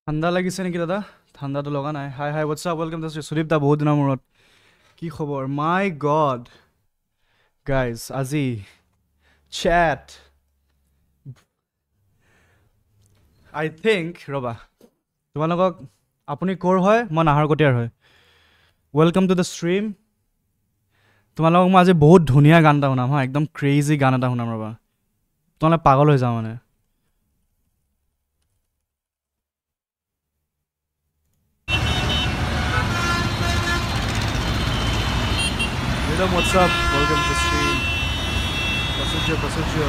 ঠাণ্ডা লাগিছে নেকি দাদা? ঠাণ্ডাটো লগা নাই। Hi hi what's up, welcome to Sudip da. বহুত দিনৰ মূৰত কি খবৰ? মাই গড গাইজ, আজি চেট আই থিংক, ৰ'বা তোমালোকক, আপুনি ক'ৰ হয়? মই নাহৰকটীয়াৰ হয়। Welcome to the stream. তোমালোকক মই আজি বহুত ধুনীয়া গান এটা শুনাম হা, একদম ক্ৰেজি গান এটা শুনাম। ৰ'বা, তোমালোকে পাগল হৈ যাওঁ মানে। What's up? Welcome to the stream. Pasujyo.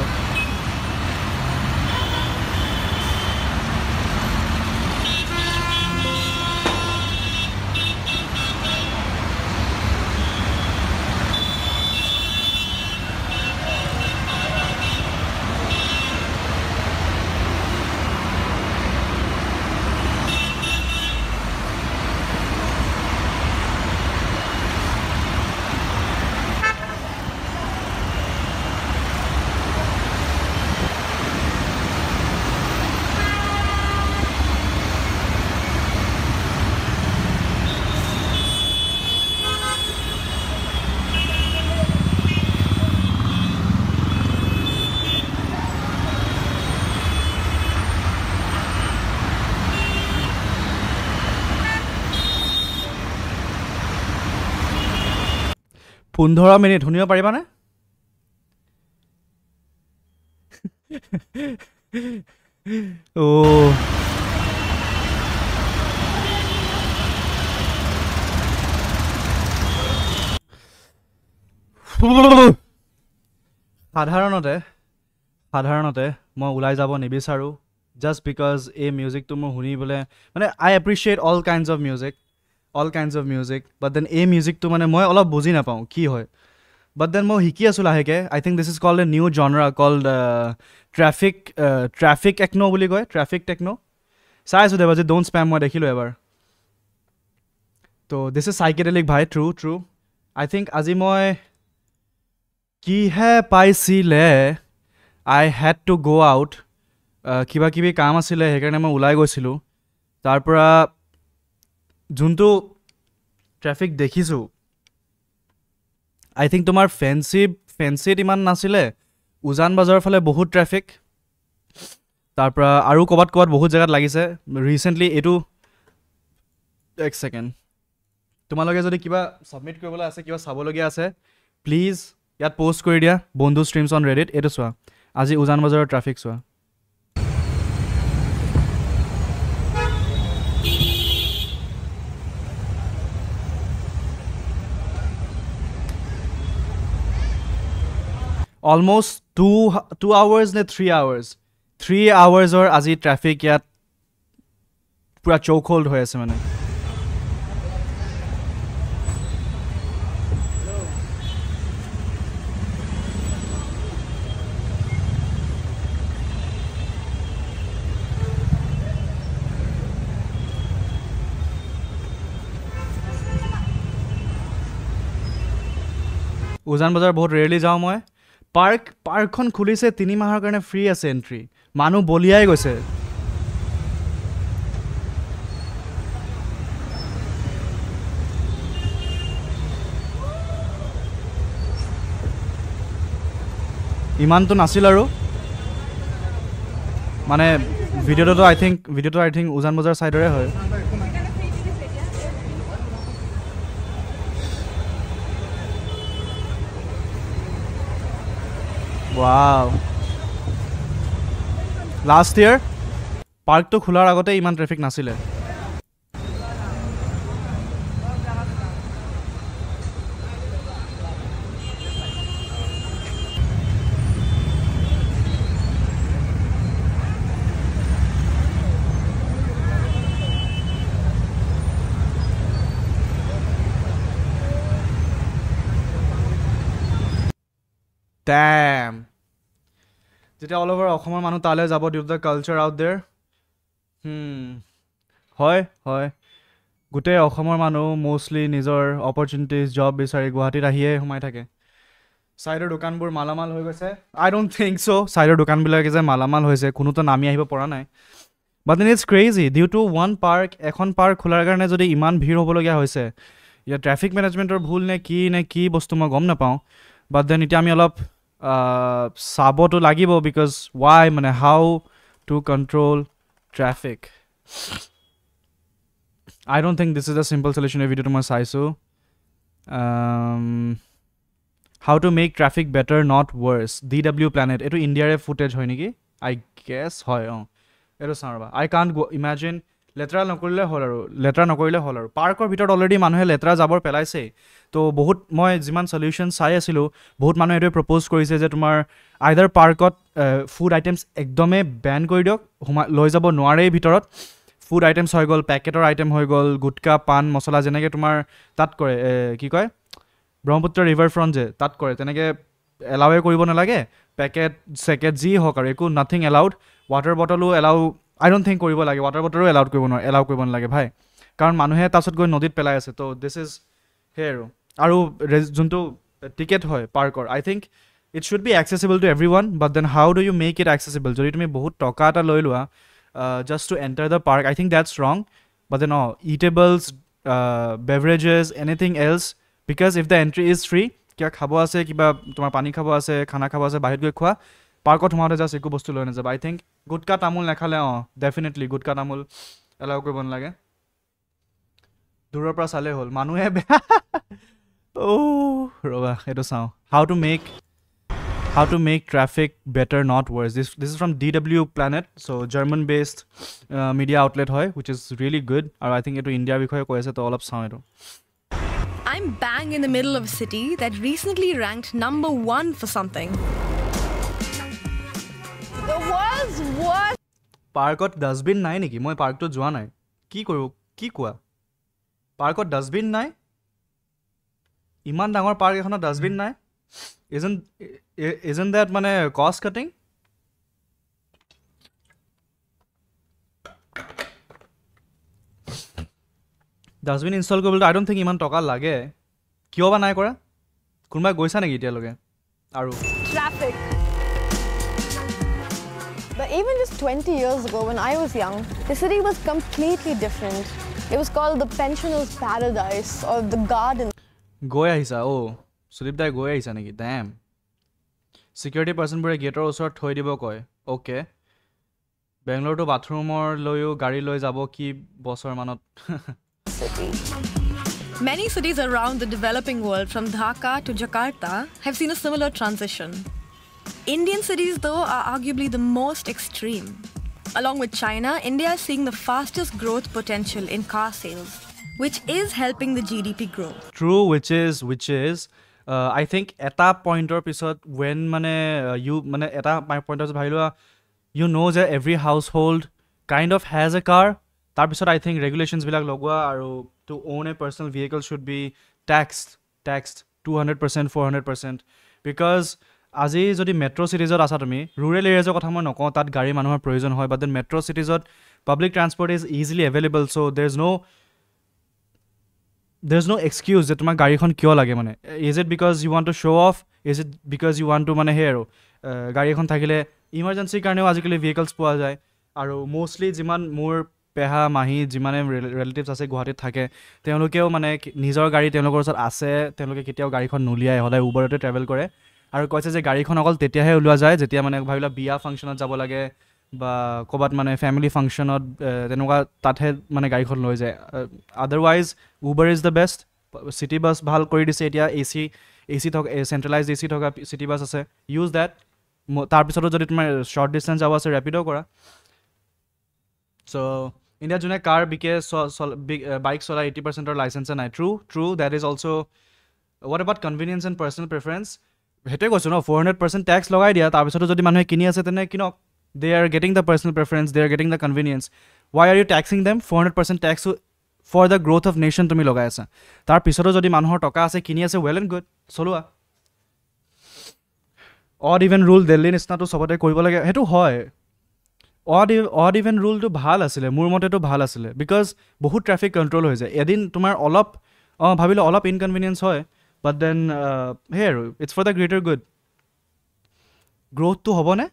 পোন্ধৰ মিনিট শুনিব পাৰিবানে? অ' সাধাৰণতে মই ওলাই যাব নিবিচাৰোঁ, জাষ্ট বিকজ এই মিউজিকটো মোৰ শুনিবলৈ মানে I appreciate all kinds of music, but then এই মিউজিকটো মানে মই অলপ বুজি নাপাওঁ কি হয়। বাট দেন মই শিকি আছোঁ লাহেকৈ। I think this is called a new genre called traffic techno' বুলি কয়, ট্ৰেফিক টেকন'। চাই আছোঁ দেৱাজি, ডোণ্ট স্পেম, মই দেখিলোঁ এবাৰ। ত' দিছ ইজ চাইকেডেলিক ভাই, ট্ৰু। আই থিংক আজি মই কিহে পাইছিলে, আই হেড টু গ' আউট, কিবা কিবি কাম আছিলে, সেইকাৰণে মই ওলাই গৈছিলোঁ। তাৰপৰা যোনটো ট্ৰেফিক দেখিছোঁ, আই থিংক তোমাৰ ফেঞ্চিত ইমান নাছিলে, উজান বজাৰৰ ফালে বহুত ট্ৰেফিক, তাৰপৰা আৰু ক'ৰবাত বহুত জেগাত লাগিছে ৰিচেণ্টলি। এইটো এক ছেকেণ্ড, তোমালোকে যদি কিবা ছাবমিট কৰিবলৈ আছে, কিবা চাবলগীয়া আছে, প্লিজ ইয়াত পষ্ট কৰি দিয়া, বন্ধু ষ্ট্ৰীমছ অন ৰেডিট। এইটো চোৱা, আজি উজান বজাৰৰ ট্ৰেফিক চোৱা। অলমষ্ট 2 hours নে 3 hours, 3 hours আজি ট্ৰেফিক ইয়াত পূৰা চৌক হোল্ড হৈ আছে মানে। উজান বজাৰ বহুত ৰেয়াৰলি যাওঁ মই। পাৰ্কখন খুলিছে, 3 মাহৰ কাৰণে ফ্ৰী আছে এণ্ট্ৰি, মানুহ বলিয়াই গৈছে। ইমানটো নাছিল আৰু মানে ভিডিঅ'টো আই থিংক উজান বজাৰ ছাইডৰে হয়। ৱাও, লাষ্ট ইয়েৰ পাৰ্কটো খোলাৰ আগতে ইমান ট্ৰেফিক নাছিলে। ডেম, যেতিয়া অল অভাৰ অসমৰ মানুহ তালৈ যাব, due to the culture out there. হয়, গোটেই অসমৰ মানুহ মষ্টলি নিজৰ অপৰচুনিটিজ, জব বিচাৰি গুৱাহাটীত আহিয়ে সোমাই থাকে। ছাইডৰ দোকানবোৰ মালামাল হৈ গৈছে। আই ডোণ্ট থিংক চ' ছাইডৰ দোকানবিলাকে যে মালামাল হৈছে, কোনোতো নামি আহিব পৰা নাই। But then it's crazy due to one park এখন park খোলাৰ কাৰণে যদি ইমান ভিৰ হ'বলগীয়া হৈছে ইয়া ট্ৰাফিক মেনেজমেন্টৰ ভুল নে কি বস্তু মই গম নাপাওঁ but then এতিয়া আমি অলপ চাবতো লাগিব because why মানে how to control traffic I don't think this is a simple solution এই ভিডিওটো মই চাইছো how to make traffic better not worse DW planet এটো ইণ্ডিয়াৰে ফুটেজ হয় নেকি I guess হয় এটো চাৰবা I can't go imagine লেটৰা নকৰিলে হল আৰু পাৰ্কৰ ভিতৰত অলৰেডি মানুহে লেটৰা জাবৰ পেলাইছে তো বহুত মই যিমান সলিউশন চাই আছিলো বহুত মানুহে এটো প্ৰপ'জ কৰিছে যে তোমাৰ আইদাৰ পাৰ্কত ফুড আইটেমছ একদমে বেন কৰি দিয়ক লৈ যাব নোৱাৰে ভিতৰত ফুড আইটেমছ হৈ গল পেকেটৰ আইটেম হৈ গল গুটকা পান মছলা যেনেকে তোমাৰ তাত কৰে কি কয় ব্ৰহ্মপুত্ৰ ৰিভাৰ ফ্ৰণ্ট যে তাত কৰে তেনেকে এলাউৱে কৰিব নালাগে পেকেট সেকেট যি হক আৰু একো নাথিং এলাউড ওয়াটাৰ বটলও এলাউ I don't think কৰিব লাগে ওয়াটাৰ বটলও এলাউড কৰিব নালাগে ভাই কাৰণ মানুহে তাছত গৈ নদীত পেলাই আছে তো দিস ইজ হেয়াৰ আৰু যোনটো টিকেট হয় পাৰ্কৰ I think it should be accessible to everyone but then how do you make it accessible যদি তুমি বহুত টকা এটা লৈ লোৱা just to enter the park I think that's wrong but then eatables beverages anything else because if the entry is free কিবা খাব আছে কিবা তোমাৰ পানী খাব আছে খানা খাব আছে বাহিৰত গৈ খোৱা পাৰ্কত সোমাওতে জাস্ট একো বস্তু লৈ নাযাবা I think গুটকা তামোল নাখালে ডেফিনেটলি গুটকা তামোল এলাউ কৰিব নালাগে দূৰৰ পৰা চালে হ'ল মানুহে ৰবা এটো চাও how to make traffic better not worse this is from DW planet so German based media outlet hoy which is really good and I think eto India bikhoye koi ase to olop sao eto I'm bang in the middle of a city that recently ranked number 1 for something the world's worst parkot dustbin nai niki moi park to joa nai ki koru ki koa parkot dustbin nai iman dangor park ekhona dustbin nai isn't that mane cost cutting dustbin install koribole I don't think iman toka lage kiyo ba nai kora kunba goisa neki etia loge aru traffic but even just 20 years ago when I was young the city was completely different it was called the pensioners paradise or the garden goya hisa Sudip dai goya hisa neki damn security person bure gator osor thoi dibo koy okay Bangalore to bathroom or loyo gari loi jabo ki bosor manot city many cities around the developing world from Dhaka to Jakarta have seen a similar transition Indian cities though are arguably the most extreme along with China India is seeing the fastest growth potential in car sales which is helping the GDP grow true which is I think eta pointer episode when mane you mane eta my pointers bhailua you know that every household kind of has a car tar episode I think regulations bilak logwa aru to own a personal vehicle should be taxed 200% 400% because আজি যদি metro সিটিজত আছা তুমি rural এৰিয়াজৰ কথা মই নকওঁ তাত গাড়ী মানুহৰ প্ৰয়োজন হয় বাট দেন মেট্ৰো সিটিজত public transport is easily available so there's no excuse যে তোমাক গাড়ীখন কিয় লাগে মানে is it because you want to show off is it because you want to মানে হেৰ গাড়ীখন থাকিলে ইমাৰ্জেন্সি কাৰণেও আজিকালি ভেহিকলছ পোৱা যায় আৰু মোস্টলি যিমান মোৰ পেহা মাহি যিমানে ৰিলেটিভছ আছে গুৱাহাটীত থাকে তেওঁলোকেও মানে নিজৰ গাড়ী তেওঁলোকৰ ওচৰত আছে তেওঁলোকে কেতিয়াও গাড়ীখন নুলিয়াই হলে উবৰতে ট্ৰেভেল কৰে আৰু কৈছে যে গাড়ীখন অকল তেতিয়াহে ওলোৱা যায় যেতিয়া মানে ভাবিলা বিয়া ফাংচনত যাব লাগে বা কোবাত মানে ফ্যামিলি ফাংচনত তেনেকুৱা তাতহে মানে গাড়ীখন লৈ যায় otherwise Uber is the best city bus ভাল কৰি দিছে এতিয়া এসি থকা সেন্ট্ৰেলাইজড এসি থকা সিটি বাছ আছে ইউজ দ্যাট তাৰ পিছতো যদি তোমাৰ শৰ্ট ডিসটেন্স যাব আছে ৰেপিডো কৰা সো ইণ্ডিয়া জুনে কাৰ বিকে বাইক চলা 80% ৰ লাইসেন্স নাই true that is also what about convenience and personal preference হেতে কৈছো ন 400% ট্যাক্স লগাই দিয়া তাৰ পিছতো যদি মানুহে কিনি আছে তেনে কিনক they are getting the personal preference they are getting the convenience why are you taxing them 400% tax for the growth of nation tumi logai asa tar pisoto jodi manuhor toka ase kini ase well and good solua odd even rule delhi nisna to sobote koribo lage hetu hoy odd even rule to bhal asile mur mote to bhal asile because bahut traffic control hoy jay edin tumar olop bhabilo olop inconvenience hoy but then here it's for the greater good growth to hobone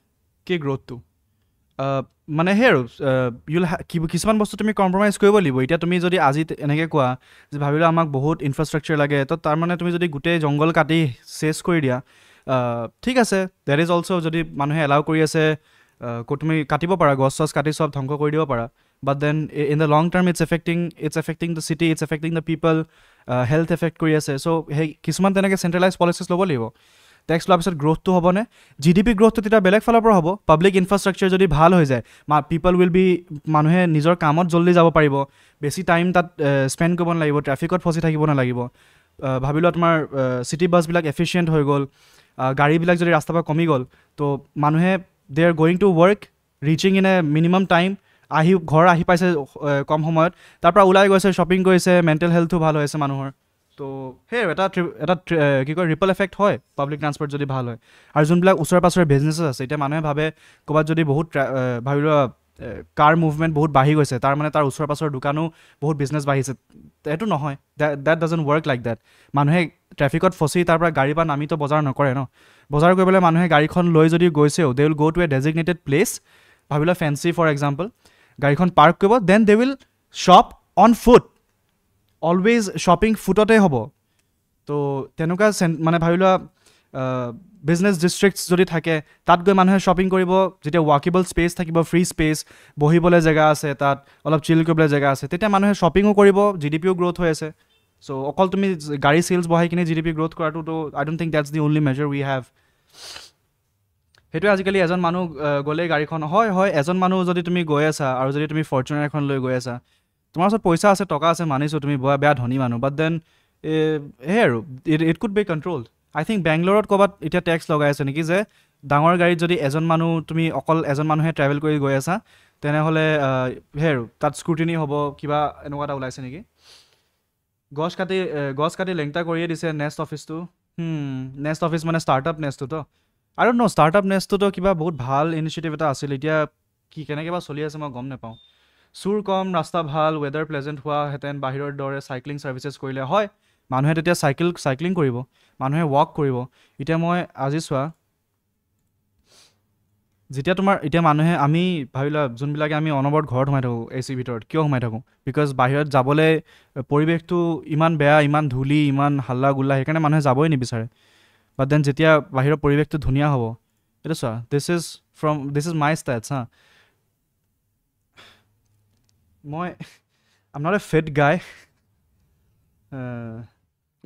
ki growth to মানে হে আৰু কিছুমান বস্তু তুমি compromise কৰিব লাগিব এতিয়া তুমি যদি আজি এনেকৈ কোৱা যে ভাবিলোৱা আমাক বহুত ইনফ্ৰাষ্ট্ৰাকচাৰ লাগে তো তাৰমানে তুমি যদি গোটেই জংঘল কাটি চেছ কৰি দিয়া ঠিক আছে দেট ইজ অলছ' যদি মানুহে এলাউ কৰি আছে তুমি কাটিব পাৰা গছ চছ কাটি চব ধ্বংস কৰি দিব পাৰা but then in the long term it's affecting the city it's affecting the people health effect কৰি আছে চ' সেই কিছুমান তেনেকৈ চেণ্ট্ৰেলাইজ পলিচিছ ল'ব লাগিব টেক্স লোৱাৰ পিছত গ্ৰ'থটো হ'বনে GDP গ্ৰ'থটো তেতিয়া বেলেগ ফালৰ পৰা হ'ব পাব্লিক ইনফ্ৰাষ্ট্ৰাকচাৰ যদি ভাল হৈ যায় পিপল উইল বি মানুহে নিজৰ কামত জল্দি যাব পাৰিব বেছি টাইম তাত স্পেণ্ড কৰিব নালাগিব ট্ৰেফিকত ফচি থাকিব নালাগিব ভাবি লোৱা তোমাৰ চিটি বাছবিলাক এফিচিয়েণ্ট হৈ গ'ল গাড়ীবিলাক যদি ৰাস্তাৰ পৰা কমি গ'ল তো মানুহে they are going to work reaching in a minimum time ঘৰ আহি পাইছে কম সময়ত তাৰপৰা ওলাই গৈছে শ্বপিং কৰিছে মেণ্টেল হেল্থো ভাল হৈ আছে মানুহৰ তো সেই এটা কি কয় ৰিপল এফেক্ট হয় পাব্লিক ট্ৰান্সপৰ্ট যদি ভাল হয় আৰু যোনবিলাক ওচৰে পাছৰে বিজনেছেছ আছে এতিয়া মানুহে ভাবে ক'ৰবাত যদি বহুত ভাবি লোৱা কাৰ মুভমেণ্ট বহুত বাঢ়ি গৈছে তাৰ মানে তাৰ ওচৰে পাছৰ দোকানো বহুত বিজনেছ বাঢ়িছে এইটো নহয় that doesn't work like that মানুহে ট্ৰেফিকত ফচি তাৰ পৰা গাড়ী পৰা নামিতো বজাৰ নকৰে ন বজাৰ কৰিবলৈ মানুহে গাড়ীখন লৈ যদি গৈছেও they will go' to a designated place ভাবি লোৱা ফেঞ্চি ফৰ এক্সাম্পল গাড়ীখন পাৰ্ক কৰিব then they will shop on foot always shopping ফুটতে হ'ব তো তেনেকুৱা মানে ভাবি লোৱা বিজনেছ ডিষ্ট্ৰিক্টছ যদি থাকে তাত গৈ মানুহে শ্বপিং কৰিব যেতিয়া ৱাকেবল স্পেচ থাকিব ফ্ৰী স্পেচ বহিবলৈ জেগা আছে তাত অলপ চিল কৰিবলৈ জেগা আছে তেতিয়া মানুহে শ্বপিঙো কৰিব GDPও গ্ৰ'থ হৈ আছে চ' অকল তুমি গাড়ী চেলছ বঢ়াই কিনে GDP গ্ৰ'থ কৰাটোতো I don't think that's the only measure we have সেইটোৱে আজিকালি এজন মানুহ গ'লেই গাড়ীখন হয় এজন মানুহ যদি তুমি গৈ আছা আৰু যদি তুমি ফৰ্চুনাৰ এখন লৈ গৈ আছা তোমাৰ ওচৰত পইচা আছে টকা আছে মানিছোঁ তুমি বেয়া ধনী মানুহ বাট দেন সেই আৰু it could be controlled I think বেংগলোৰত ক'ৰবাত এতিয়া টেক্স লগাই আছে নেকি যে ডাঙৰ গাড়ীত যদি এজন মানুহ তুমি অকল এজন মানুহে ট্ৰেভেল কৰি গৈ আছা তেনেহ'লে সেই আৰু তাত স্ক্ৰুটিনি হ'ব কিবা এনেকুৱা এটা ওলাইছে নেকি গছ কাটি লেংটা কৰিয়ে দিছে নেক্সট অফিচটো নেক্সট অফিচ মানে ষ্টাৰ্টআপ নেক্সটোতো আৰু ষ্টাৰ্টআপ নেক্সটোতো কিবা বহুত ভাল ইনিচিয়েটিভ এটা আছিল এতিয়া কেনেকৈ বা চলি আছে মই গম নাপাওঁ চুৰ কম ৰাস্তা ভাল ৱেডাৰ প্লেজেণ্ট হোৱাহেঁতেন বাহিৰৰ দৰে চাইক্লিং ছাৰ্ভিচেছ কৰিলে হয় মানুহে তেতিয়া চাইক্লিং কৰিব মানুহে ৱাক কৰিব এতিয়া মই আজি চোৱা যেতিয়া এতিয়া মানুহে আমি ভাবিলা যোনবিলাকে আমি অনবৰত ঘৰত সোমাই থাকোঁ AC ভিতৰত কিয় সোমাই থাকোঁ বিকজ বাহিৰত যাবলৈ পৰিৱেশটো ইমান বেয়া ইমান ধূলি ইমান হাল্লা গোল্লা সেইকাৰণে মানুহে যাবই নিবিচাৰে বাট দেন যেতিয়া বাহিৰৰ পৰিৱেশটো ধুনীয়া হ'ব এইটো চোৱা দিছ ইজ মাই ষ্টেটছ হা I'm not a fit guy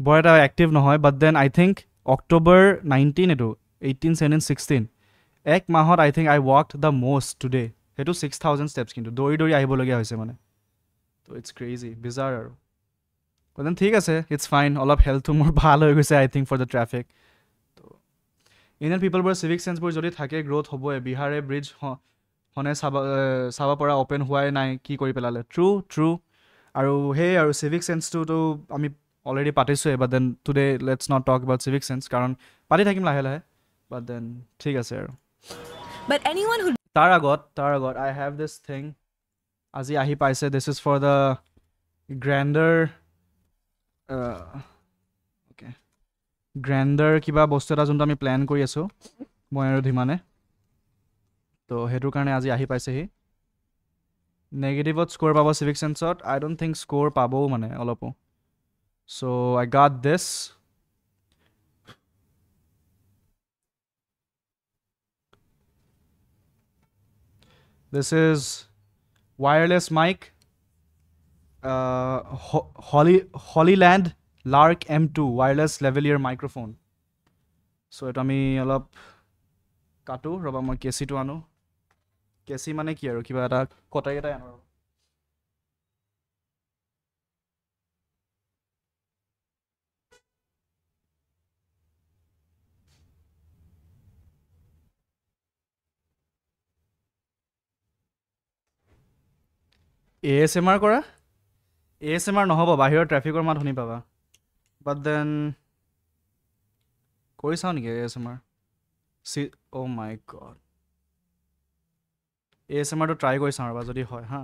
বৰ এটা এক্টিভ নহয় but then I think October 19 এইটো 18, 17, 16 এক মাহত I think I walked the most today সেইটো 6,000 ষ্টেপছ কিন্তু দৌৰি আহিবলগীয়া হৈছে মানে তো ইটছ ক্ৰেজি বিজাৰ আৰু দেন ঠিক আছে ইটছ ফাইন অলপ হেল্থটো মোৰ ভাল হৈ গৈছে আই থিংক ফৰ দ্য ট্ৰেফিক তো ইণ্ডিয়ান পিপলবোৰৰ চিভিক চেন্সবোৰ যদি থাকে গ্ৰ'থ হ'বই বিহাৰে ব্ৰিজ হনে চাব পৰা অ'পেন হোৱাই নাই কি কৰি পেলালে ট্ৰু আৰু সেই আৰু চিভিক চেন্সটোতো আমি অলৰেডি পাতিছোঁৱে but then today let's not talk about civic sense কাৰণ পাতি থাকিম লাহে বাট দেন ঠিক আছে আৰু তাৰ আগত আই হেভ দিছ থিং আজি আহি পাইছে this is for the grandeur কিবা বস্তু এটা যোনটো আমি প্লেন কৰি আছোঁ মই আৰু ধীমানে তো সেইটোৰ কাৰণে আজি আহি পাইছেহি নেগেটিভত স্ক'ৰ পাব চিভিক চেন্সত আই ডোণ্ট থিংক স্ক'ৰ পাবও মানে অলপো so' I got this is wireless mic Hollyland Lark M2 wireless lavalier microphone so' এইটো আমি অলপ কাটো ৰ'বা মই কেচিটো আনো কেচি মানে কি আৰু কিবা এটা কটাই আনো ASMR কৰা ASMR নহ'ব বাহিৰৰ ট্ৰেফিকৰ মাত শুনি পাবা বাট দেন কৰি চাওঁ নেকি ASMR O' my god ASMRটো try কৰি চাওঁ ৰ'বা যদি হয় হা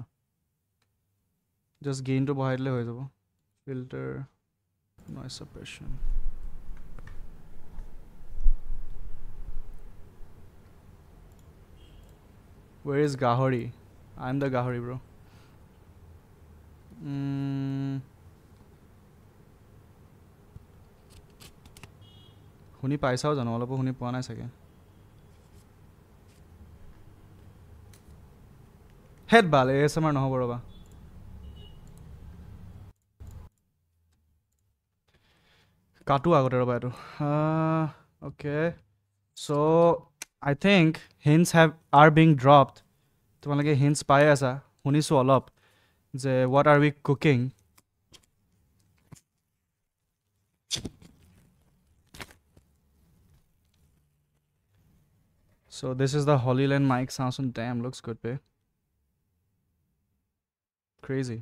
জাষ্ট গেইনটো বঢ়াই দিলে হৈ যাব filter noise suppression Where is Gahori? I'm the Gahori, bro. শুনি পাইছাও জানো অলপো শুনি পোৱা নাই চাগে হেড বাল ASMR নহ'ব ৰবা কাটো আগতে ৰবা এইটো okay so I think hints are being dropped তোমালোকে hints পাই আছা শুনিছো অলপ যে what are we cooking so this is the Holyland mic sound damn looks good babe crazy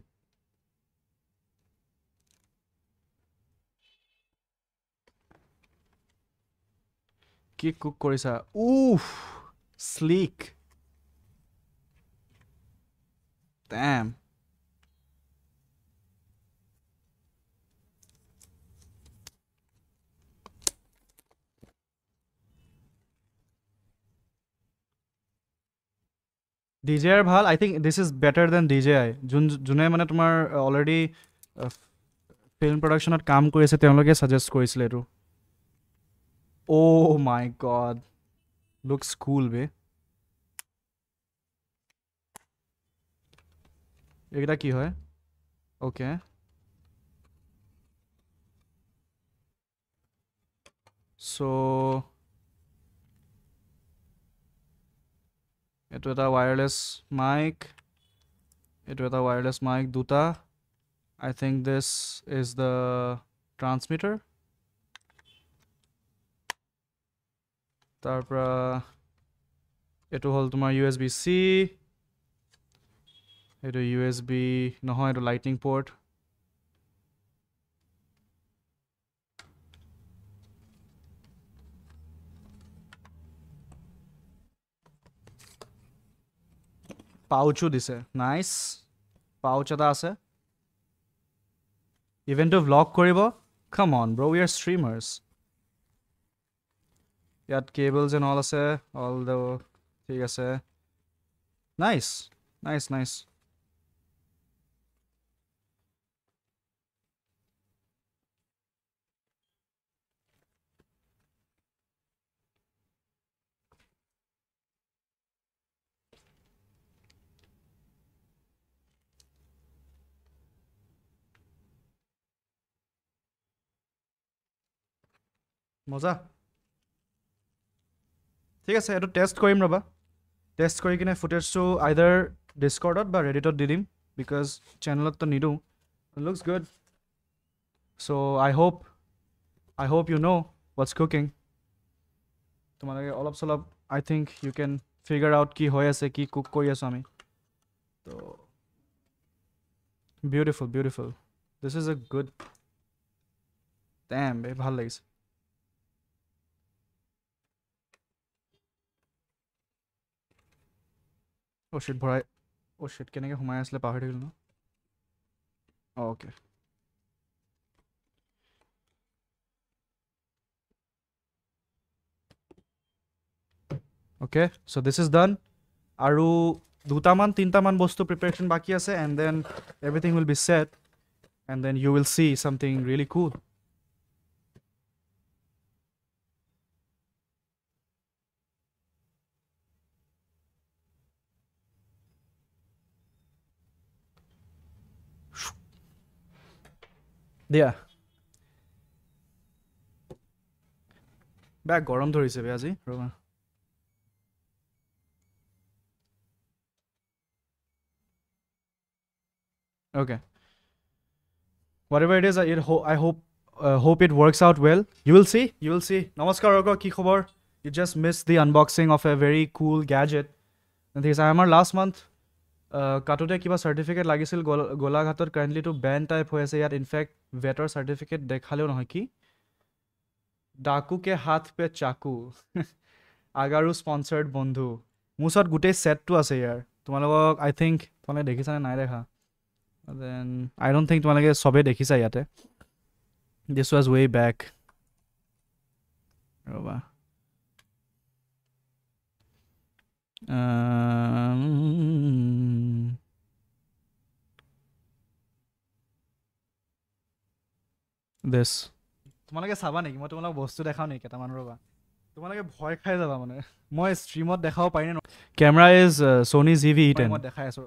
কি কুক কৰিছা উফ sleek damn DJI ভাল I think this is better than DJI যোনে মানে তোমাৰ already film productionত কাম কৰি আছে তেওঁলোকে suggest কৰিছিলে এইটো oh my god looks cool be এইটা কি হয় okay so এটো এটা wireless mic এটো এটা wireless mic দুটা I think this is the transmitter তাৰপৰা এটো হল তোমাৰ USB-C এটো USB নহয় এটো lightning port পাউচো দিছে নাইস পাউচ এটা আছে ইভেন্টটো vlog কৰিব come on bro we are streamers ইয়াত cables and all আছে all the ঠিক আছে nice মজা ঠিক আছে এটো টেষ্ট কৰিম ৰবা টেষ্ট কৰি কিনে ফুটেজটো আইদাৰ ডিসকৰ্ডত বা ৰেডিটত দি দিম বিকজ চেনেলত তো নিদো looks good so I hope you know what's cooking তোমালোকে অলপ Salap I think you can figure out কি হৈ আছে কি কুক কৰি আছো আমি তো beautiful this is a good damn বে ভাল লাগিছে oh shit ভৰাই oh shit কেনেকৈ সোমাই আছিলে পাহৰি থাকিলো ন okay okay so this is done আৰু দুটামান তিনটামান বস্তু preparation বাকি আছে and then everything will be set and then you will see something really cool দিয়া বেয়া গৰম ধৰিছে বে আজি ৰবা okay whatever it is I hope it works out well you will see namaskar rogo ki khobor you just missed the unboxing of a very cool gadget and this I am last month কাটোতে কিবা certificate লাগিছিল গোলাঘাটৰ kindly two ban type হৈ আছে ইয়াত in fact ভেটৰ certificate দেখালেও নহয় কি ডাকু কে হাত pay চাকু আগাৰু স্পন্সৰ্ড বন্ধু মুছত গুটেই সেটটো আছে ইয়াৰ তোমালোকক আই থিংক তোমালোকে দেখিছানে নাই দেখা দেন আই ডোন্ট থিংক তোমালোকে সবে দেখিছা ইয়াতে দিস ওয়াজ ওয়ে ব্যাক ৰবা This. তোমালোকে চাবা নেকি? মই তোমালোক বস্তু দেখাও নেকি কেইটামান ৰবা। তোমালোকে ভয় খাই যাবা মানে। মই ষ্ট্ৰীমত দেখাব পাৰিনে? Camera is Sony ZV-E10. মই দেখাই আছো।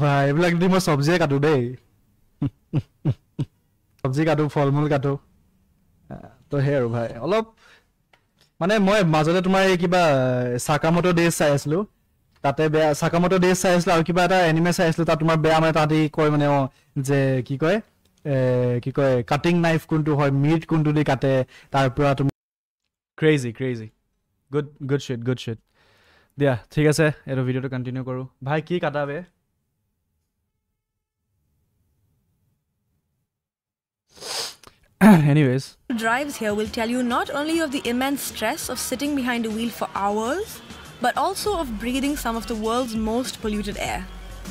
ভাই এইবিলাক দি মই চব্জিয়ে কাটো দেই। চব্জি কাটো, ফল মূল কাটো। তো সেই আৰু ভাই অলপ মানে মই মাজতে তোমাৰ এই কিবা সাকামোটো ডেজ চাই আছিলো। তাতে বেয়া সাকামোটো ডেজ চাই আছিলো আৰু কিবা এটা এনিমে চাই আছিলো। তাত তোমাৰ বেয়া মানে তাহাঁতি কয় মানে যে কি কয় কাটিং নাইফ কোনটো হয়, মিট কোনটো দি কাটে, তাৰ পৰা তুমি ক্ৰেজি গুড শিট দিয়া। ঠিক আছে, এইটো ভিডিঅ'টো কণ্টিনিউ কৰোঁ। ভাই কি কাটাবে? Anyways, drives here will tell you not only of the immense stress of sitting behind a wheel for hours, but also of breathing some of the world's most polluted air,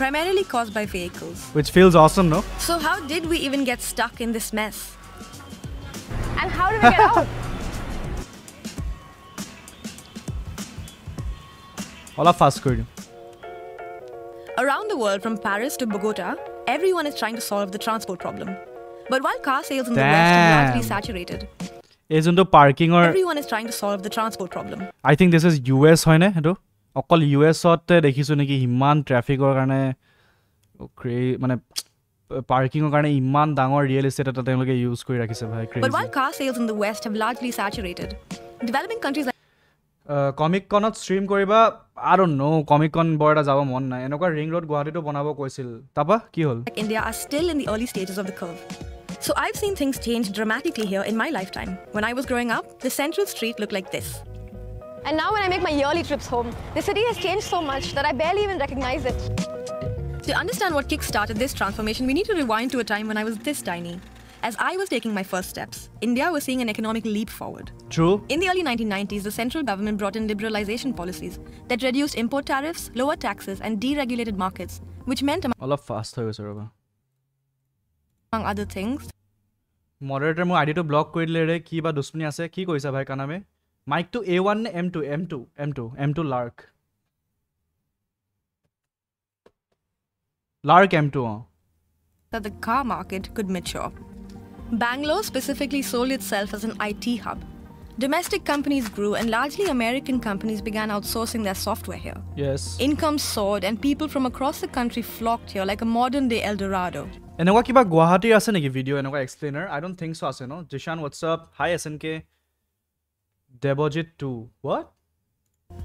primarily caused by vehicles. Which feels awesome, no? So how did we even get stuck in this mess? And how did we get out? Olaf fast kori. Around the world, from Paris to Bogota, everyone is trying to solve the transport problem. But while car sales in the West are largely saturated, everyone is trying to solve the transport problem. I think this is US hoy ne eto okol US otte dekhisu neki iman traffic or karone mane parking or karone iman dangor real estate eta teloke use kori rakhise bhai crazy. But while car sales in the West have largely saturated, developing countries like Comic Con stream koriba, I don't know, Comic Con board jabo mon nai enoka ring road Guwahati to banabo koisil tapa ki hol like India are still in the early stages of the curve. So I've seen things change dramatically here in my lifetime. When I was growing up, the central street looked like this. And now when I make my yearly trips home, the city has changed so much that I barely even recognize it. To understand what kick-started this transformation, we need to rewind to a time when I was this tiny. As I was taking my first steps, India was seeing an economic leap forward. True. In the early 1990s, the central government brought in liberalization policies that reduced import tariffs, lower taxes, and deregulated markets, which meant, all of fast among other things, moderator mo ID to block kori dile re ki ba dushmani ase ki koisa bhai kaname mic to A1 ne M2 Lark M2 that the car market could mature. Bangalore specifically sold itself as an IT hub. Domestic companies grew and largely American companies began outsourcing their software here. Yes. Income soared and people from across the country flocked here like a modern day El Dorado. Enoka kiba Guwahati ase neki video enoka explainer? I don't think so ase no. Jishan, what's up? Hi SNK. Debojit 2. What?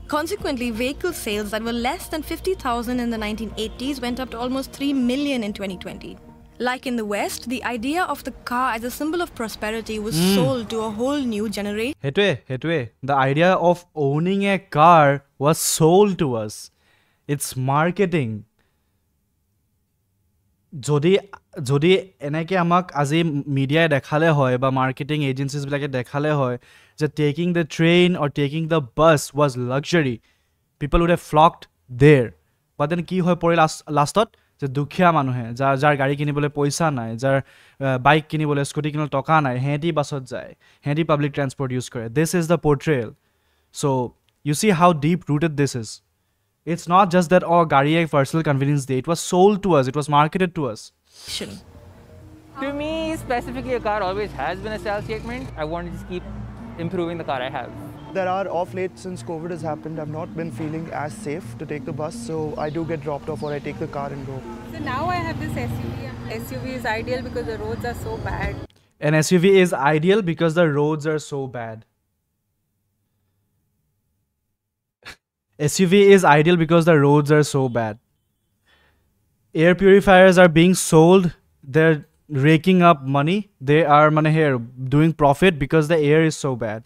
Consequently, vehicle sales that were less than 50,000 in the 1980s went up to almost 3 million in 2020. Like in the West, the idea of the car as a symbol of prosperity was sold to a whole new generation. Hetwe. The idea of owning a car was sold to us. It's marketing. Jodi enake amak azi media dekhale hoy ba marketing agencies bilake dekhale hoy je taking the train or taking the bus was luxury, people would have flocked there. But then ki hoy pore lastot je dukhiya manuhe jar gari kinibole poisa nai, jar bike kinibole scooty kinol toka nai, henti busot jay, henti public transport use kore. This is the portrayal. So you see how deep rooted this is. It's not just that gari ek personal convenience day. It was sold to us. It was marketed to us. To me, specifically, a car always has been a sales statement. I want to just keep improving the car I have. There are off late since COVID has happened, I've not been feeling as safe to take the bus, so I do get dropped off or I take the car and go. So now I have this SUV. SUV is ideal because the roads are so bad. An SUV is ideal because the roads are so bad. SUV is ideal because the roads are so bad. Air purifiers are being sold. They're raking up money. They are here doing profit because the air is so bad.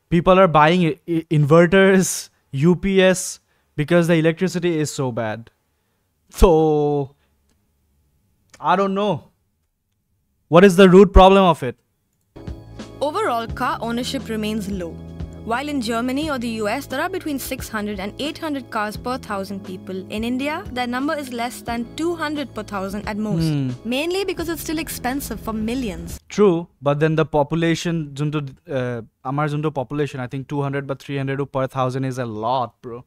People are buying inverters, UPS because the electricity is so bad. So I don't know. What is the root problem of it? Overall, car ownership remains low. While in Germany or the US, there are between 600 and 800 cars per 1,000 people. In India, that number is less than 200 per 1,000 at most. Mainly because it's still expensive for millions. True, but then the population, amar junto population, I think 200 but 300 per 1,000 is a lot, bro.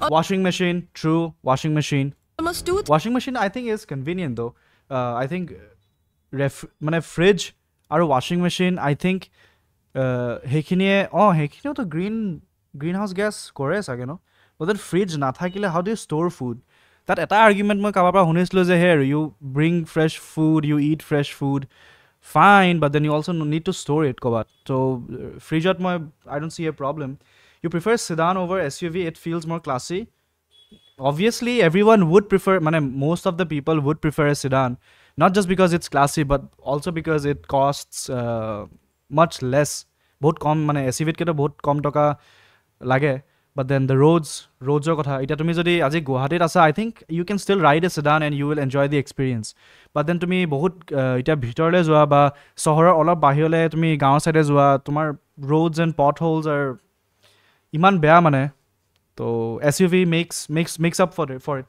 Washing machine, true, washing machine. Almost two. Washing machine, I think is convenient though. I think fridge or washing machine, I think heikiniye to greenhouse gas kore sage no. But then fridge na thakile, how do you store food? That eta argument moi kabar pra hunislo je here you bring fresh food, you eat fresh food, fine, but then you also need to store it kobat. So fridge at moi I don't see a problem. You prefer sedan over SUV, it feels more classy. Obviously everyone would prefer, most of the people would prefer a sedan, not just because it's classy but also because it costs much less. Bahut kom SUV ke to bahut kom toka lage, but then the roads kotha eta tumi jodi aji Guwahati asa, I think you can still ride a sedan and you will enjoy the experience. But then tumi bahut eta bhitorle joa ba sohoror olop bahirole tumi gaon side joa, tomar roads and potholes are iman beya so SUV makes up for it.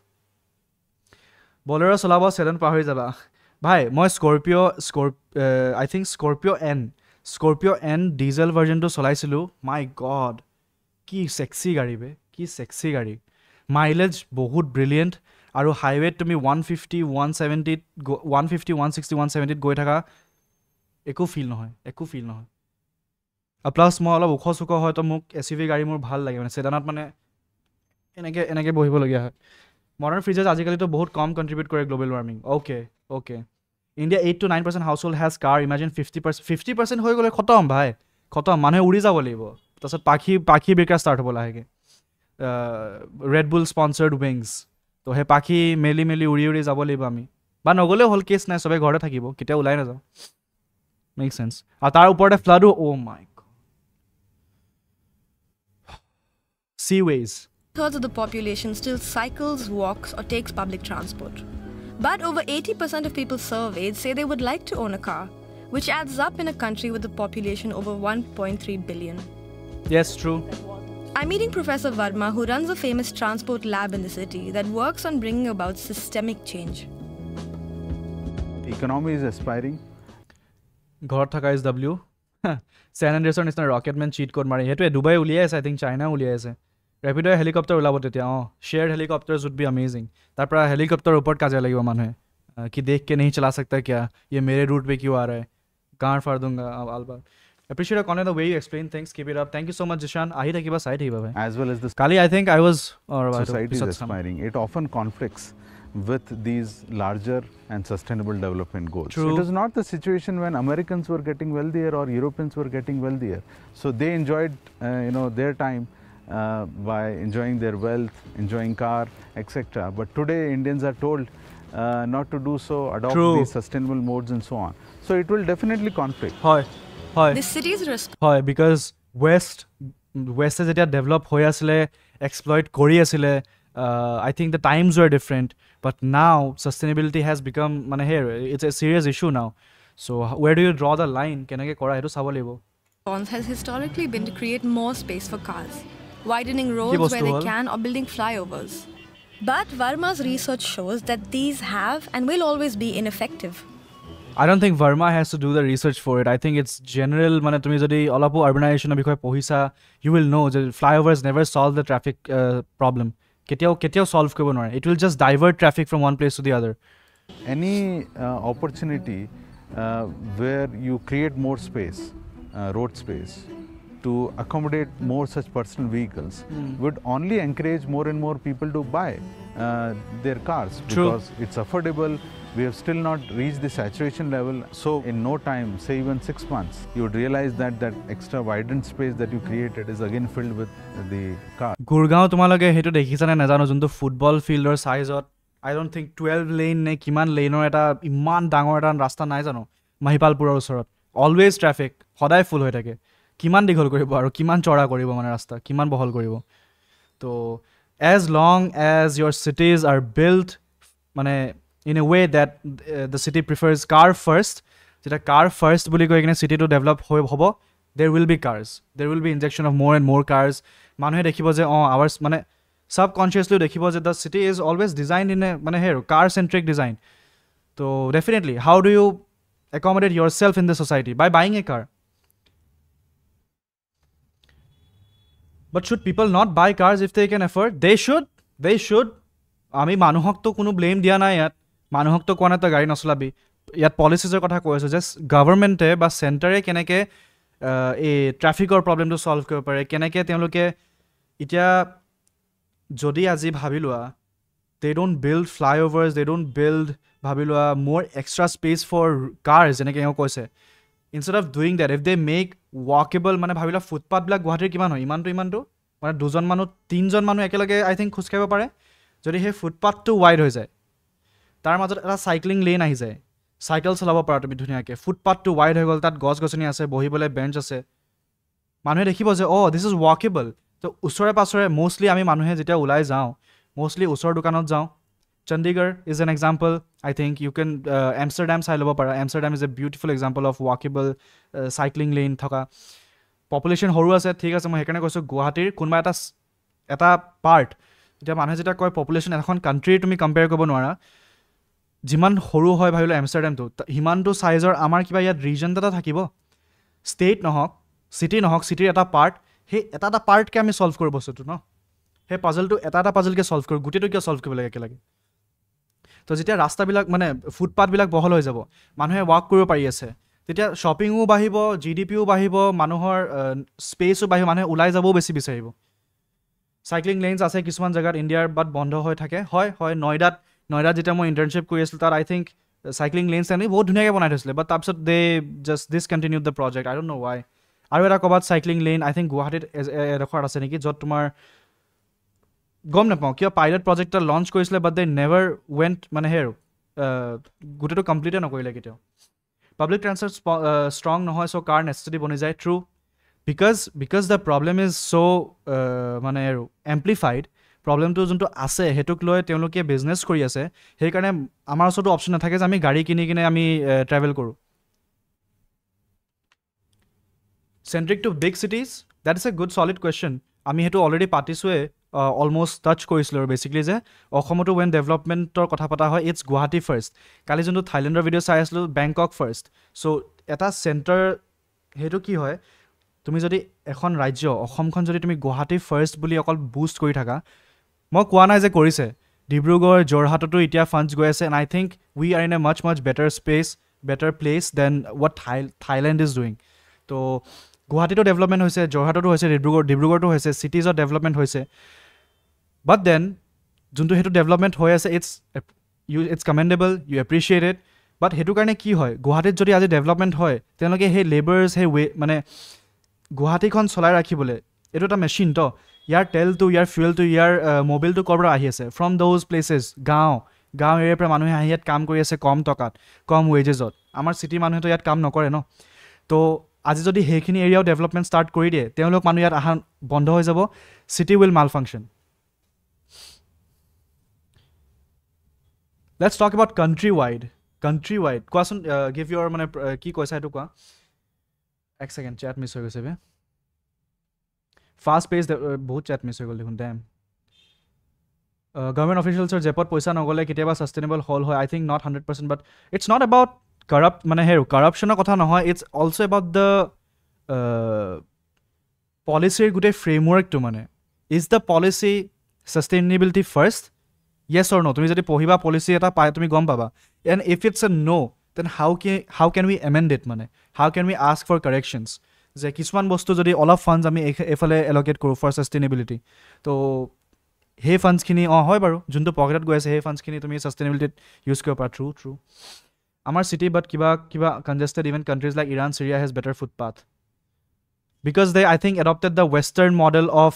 Bolero solabo sedan pahori jaba bhai. Moi I think Scorpio N diesel version to cholaisilu. My god, ki sexy gari be, ki sexy gari. Mileage bahut brilliant aru highway tumi 150 170 150 160 170 goi thaka eko feel nohoy. Plus মই অলপ উখ সুখ হয় তো মোক SUV গাড়ী মোৰ ভাল লাগে সেডানত এনেকে বহিব লগিয়া হয়. মডাৰ্ণ ফ্ৰিজেছ আজিকালি তো বহুত কম কন্ট্ৰিবিউট কৰে global warming. Okay India 8 to 9% household has car. Imagine 50% হৈ গ'লে খতম ভাই, খতম. মানুহে উৰি যাব লাগিব, তাৰপিছত পাখি বিকা ষ্টাৰ্ট হ'ব লাহেকে. ৰেড বুল স্পন্সৰ্ড উইংছ, তো সেই পাখি মেলি উৰি যাব লাগিব আমি, বা নগ'লেও হ'ল, কেছ নাই, চবে ঘৰতে থাকিব, কেতিয়া ওলাই নাযাওঁ. Make sense. আৰু তাৰ ওপৰতে ফ্লাডো. Oh' my god. Seaways. 2/3 of the population still cycles, walks, or takes public transport. But over 80% of people surveyed say they would like to own a car, which adds up in a country with a population over 1.3 billion. Yes, true. I'm meeting Professor Verma, who runs a famous transport lab in the city that works on bringing about systemic change. The economy is aspiring. ঘৰত থকা is W. San Andreasৰ নিচিনা ৰকেটমেন seat code মাৰি সেইটোৱে Dubai উলিয়াই আছে, I think China উলিয়াই আছে. ৰেপিডোৱে helicopter ওলাব তেতিয়া. Shared helicopters would be amazing. তাৰ পৰা হেলিকপ্টাৰৰ ওপৰত কাজিয়া লাগিব মানুহে कि देख के नहीं चला सकता क्या, ये मेरे रूट पे क्यों आ रहा है, गाड़ फाड़ दूंगा. Appreciate Connor the way you explain things. Keep it up. Thank you so much, Jishan. Ahi thakiba side hiba bhai. As well as the Kali I think I was society is aspiring. It often conflicts with these larger and sustainable development goals. True. It is not the situation when Americans were getting wealthier or Europeans were getting wealthier. So they enjoyed their time by enjoying their wealth, enjoying car, etc. But today Indians are told not to do so, adopt these sustainable modes and so on. So it will definitely conflict. Hi. The city's Hi, because West যেতিয়া develop হৈ আছিলে, exploit কৰি আছিলে, I think the times were different, but now sustainability has become here it's a serious issue now. So where do you draw the line? কেনেকৈ কৰা সেইটো চাব লাগিব. Has historically been to create more space for cars, widening roads where they can, or building flyovers. But Verma's research shows that these have and will always be ineffective. I don't think Verma has to do the research for it. I think it's general. Tumi jodi olapo urbanization bikhoy pohisa, you will know that flyovers never solve the traffic problem. Ketiyao solve koribo nore. It will just divert traffic from one place to the other. Any opportunity where you create more space, road space, to accommodate more such personal vehicles would only encourage more and more people to buy their cars. True. Because it's affordable. We have still not reached the saturation level. So in no time, say even 6 months, you would realize that extra widened space that you created is again filled with the car. Gurgaon tumalage hetu dekhisa na najano junto football field or size or I don't think 12 lane ne kiman lane or eta iman dangor eta rasta nai jano Mahipalpuror osorot. Always traffic, hoday full hoi thake. কিমান দীঘল কৰিব আৰু কিমান চড়া কৰিব ৰাস্তা কিমান বহল কৰিব. তো as long as your cities are built in a way that the city prefers car first, যেটা car first বুলি কৈ কিনে city to develop হ'ব, there will be cars. There will be injection of more and more cars. Manuhe dekhibo je ours mane subconsciously dekhibo je the city is always designed in a mane here car centric design. So definitely, how do you accommodate yourself in the society? By buying a car. But should people not buy cars if they can afford? They should. They should. আমি মানুহক তো কোনো blame দিয়া নাই ইয়াত মানুহক তো কোৱা নাই তই গাড়ী নচলাবি ইয়াত পলিচিজৰ কথা কৈ আছোঁ জাষ্ট গভৰ্ণমেণ্টে বা চেণ্টাৰে কেনেকৈ এই ট্ৰাফিকৰ প্ৰব্লেমটো ছল্ভ কৰিব পাৰে কেনেকৈ তেওঁলোকে এতিয়া যদি আজি ভাবি লোৱা they don't build flyovers they don't build ভাবি লোৱা মোৰ এক্সট্ৰা স্পেচ ফৰ কাৰ্ছ যেনেকৈ এওঁ কৈছে instead of doing that if they make walkable মানে ভাবি লোৱা ফুটপাথবিলাক গুৱাহাটীৰ কিমান হয় ইমানটো মানে দুজন মানুহ তিনিজন মানুহ একেলগে আই থিংক খোজকাঢ়িব পাৰে যদি সেই ফুটপাথটো ৱাইড হৈ যায় তাৰ মাজত এটা চাইক্লিং লেন আহি যায় চাইকেল চলাব পাৰা তুমি ধুনীয়াকৈ ফুটপাথটো ৱাইড হৈ গ'ল তাত গছ গছনি আছে বহিবলৈ বেঞ্চ আছে মানুহে দেখিব যে দিছ ইজ ৱাকেবল তো ওচৰে পাছৰে মষ্টলি আমি মানুহে যেতিয়া ওলাই যাওঁ মষ্টলি ওচৰৰ দোকানত যাওঁ Chandigarh is an example I think you can Amsterdam চাই ল'ব পাৰা Amsterdam is a beautiful example of walkable cycling lane থকা পপুলেশ্যন সৰু আছে ঠিক আছে মই সেইকাৰণে কৈছোঁ গুৱাহাটীৰ কোনোবা এটা পাৰ্ট এতিয়া মানুহে যেতিয়া কয় পপুলেশ্যন এখন কাণ্ট্ৰিৰ তুমি কম্পেয়াৰ কৰিব নোৱাৰা যিমান সৰু হয় ভাবিলোঁ এমষ্টাৰডামটো সিমানটো চাইজৰ আমাৰ কিবা ইয়াত ৰিজন এটা থাকিব ষ্টেট নহওক চিটিৰ এটা পাৰ্ট সেই এটা পাৰ্টকৈ আমি ছল্ভ কৰোঁ বস্তুটো ন সেই পাজলটো এটা পাজলকৈ ছল্ভ কৰোঁ গোটেইটো কিয় ছল্ভ কৰিব লাগে একেলগে তো যেতিয়া ৰাস্তাবিলাক মানে ফুটপাথবিলাক বহল হৈ যাব মানুহে ৱাক কৰিব পাৰি আছে তেতিয়া শ্বপিঙো বাঢ়িব GDPও বাঢ়িব মানুহৰ স্পেচো বাঢ়িব মানুহে ওলাই যাবও বেছি বিচাৰিব চাইক্লিং লেনছ আছে কিছুমান জেগাত ইণ্ডিয়াৰ বাট বন্ধ হৈ থাকে হয় নয়ডাত যেতিয়া মই ইণ্টাৰ্ণশ্বিপ কৰি আছিলোঁ তাত আই থিংক চাইক্লিং লেনছ আনি বহুত ধুনীয়াকৈ বনাই থৈছিলে বাট তাৰপিছত they just discontinued the project I don't know' why আৰু এটা ক'ৰবাত চাইক্লিং লেন আই থিংক গুৱাহাটীত এডোখৰত আছে নেকি য'ত তোমাৰ গম নাপাওঁ কিয় পাইলট প্ৰজেক্ট এটা লঞ্চ কৰিছিলে বাট দে নেভাৰ ৱেণ্ট মানে সেই আৰু গোটেইটো কমপ্লিটে নকৰিলে কেতিয়াও পাব্লিক ট্ৰান্সপৰ্ট ষ্ট্ৰং নহয় চ' কাৰ নেচেচিটি বনি যায় true because the problem is চ' মানে আৰু এম্প্লিফাইড প্ৰব্লেমটো যোনটো আছে সেইটোক লৈ তেওঁলোকে বিজনেছ কৰি আছে সেইকাৰণে আমাৰ ওচৰতো অপশ্যন নাথাকে যে আমি গাড়ী কিনি কিনে আমি ট্ৰেভেল কৰোঁ centric to big cities that is a good solid question আমি সেইটো অলৰেডি পাতিছোঁৱে অলমষ্ট টাচ কৰিছিলোঁ আৰু বেচিকলি যে অসমতো ৱেন ডেভেলপমেণ্টৰ কথা পতা হয় ইটছ গুৱাহাটী ফাৰ্ষ্ট কালি যোনটো থাইলেণ্ডৰ ভিডিঅ' চাই আছিলোঁ বেংকক ফাৰ্ষ্ট চ' এটা চেণ্টাৰ সেইটো কি হয় তুমি যদি এখন ৰাজ্য অসমখন যদি তুমি গুৱাহাটী ফাৰ্ষ্ট বুলি অকল বুষ্ট কৰি থাকা মই কোৱা নাই যে কৰিছে ডিব্ৰুগড় যোৰহাটতো এতিয়া ফাণ্ডছ গৈ আছে and I think we are in a much better space better place than what Thailand is doing তো গুৱাহাটীতো ডেভেলপমেণ্ট হৈছে যোৰহাটতো হৈছে ডিব্ৰুগড়তো হৈছে চিটিজত ডেভেলপমেণ্ট হৈছে বাট দেন যোনটো সেইটো ডেভেলপমেণ্ট হৈ আছে it's commendable you appreciate it but সেইটো কাৰণে কি হয় গুৱাহাটীত যদি আজি ডেভেলপমেণ্ট হয় তেওঁলোকে সেই লেবাৰ্ছ সেই মানে গুৱাহাটীখন চলাই ৰাখিবলৈ এইটো এটা মেচিন তো ইয়াৰ তেলটো ইয়াৰ ফুৱেলটো ইয়াৰ মবিলটো ক'ৰ পৰা আহি আছে ফ্ৰম দ'জ প্লেচেছ গাঁও এৰিয়াৰ পৰা মানুহে আহি ইয়াত কাম কৰি আছে কম টকাত কম ৱেজেছত আমাৰ চিটিৰ মানুহেতো ইয়াত কাম নকৰে ন তো আজি যদি সেইখিনি এৰিয়াও ডেভেলপমেণ্ট ষ্টাৰ্ট কৰি দিয়ে তেওঁলোক মানুহ ইয়াত অহা বন্ধ হৈ যাব চিটি উইল মাল function let's talk about country wide কোৱাচোন গিভ ইউৰ মানে কি কৈছা সেইটো কোৱা এক ছেকেণ্ড চেট মিছ হৈ গৈছে বে ফাষ্ট পেজ বহুত চেট মিছ হৈ গ'ল দেখোন ডেম গভৰ্ণমেণ্ট অফিচিয়েলছৰ জেপত পইচা নগ'লে কেতিয়াবা ছাষ্টেইনেবল হ'ল হয় I think not 100% but it's not about মানে সেই কৰাপশ্যনৰ কথা নহয় ইটছ অলছ' এবাউট দ্য পলিচিৰ গোটেই ফ্ৰেমৱৰ্কটো মানে is the policy sustainability first yes or no' তুমি যদি পঢ়িবা পলিচি এটা পাই তুমি গম পাবা and if it's a no' then how can we amend it মানে how can we ask for কাৰেকশ্যনছ যে কিছুমান বস্তু যদি অলপ ফাণ্ডছ আমি এইফালে এল'কেট কৰোঁ ফৰ ছাষ্টেইনেবিলিটি তো সেই ফাণ্ডছখিনি হয় বাৰু যোনটো পকেটত গৈ আছে সেই ফাণ্ডছখিনি তুমি ছাষ্টেইনেবিলিটিত ইউজ কৰিব পাৰা ট্ৰু আমাৰ চিটি বাট কিবা congested even countries like Iran Syria has better footpath because they I think adopted the western model of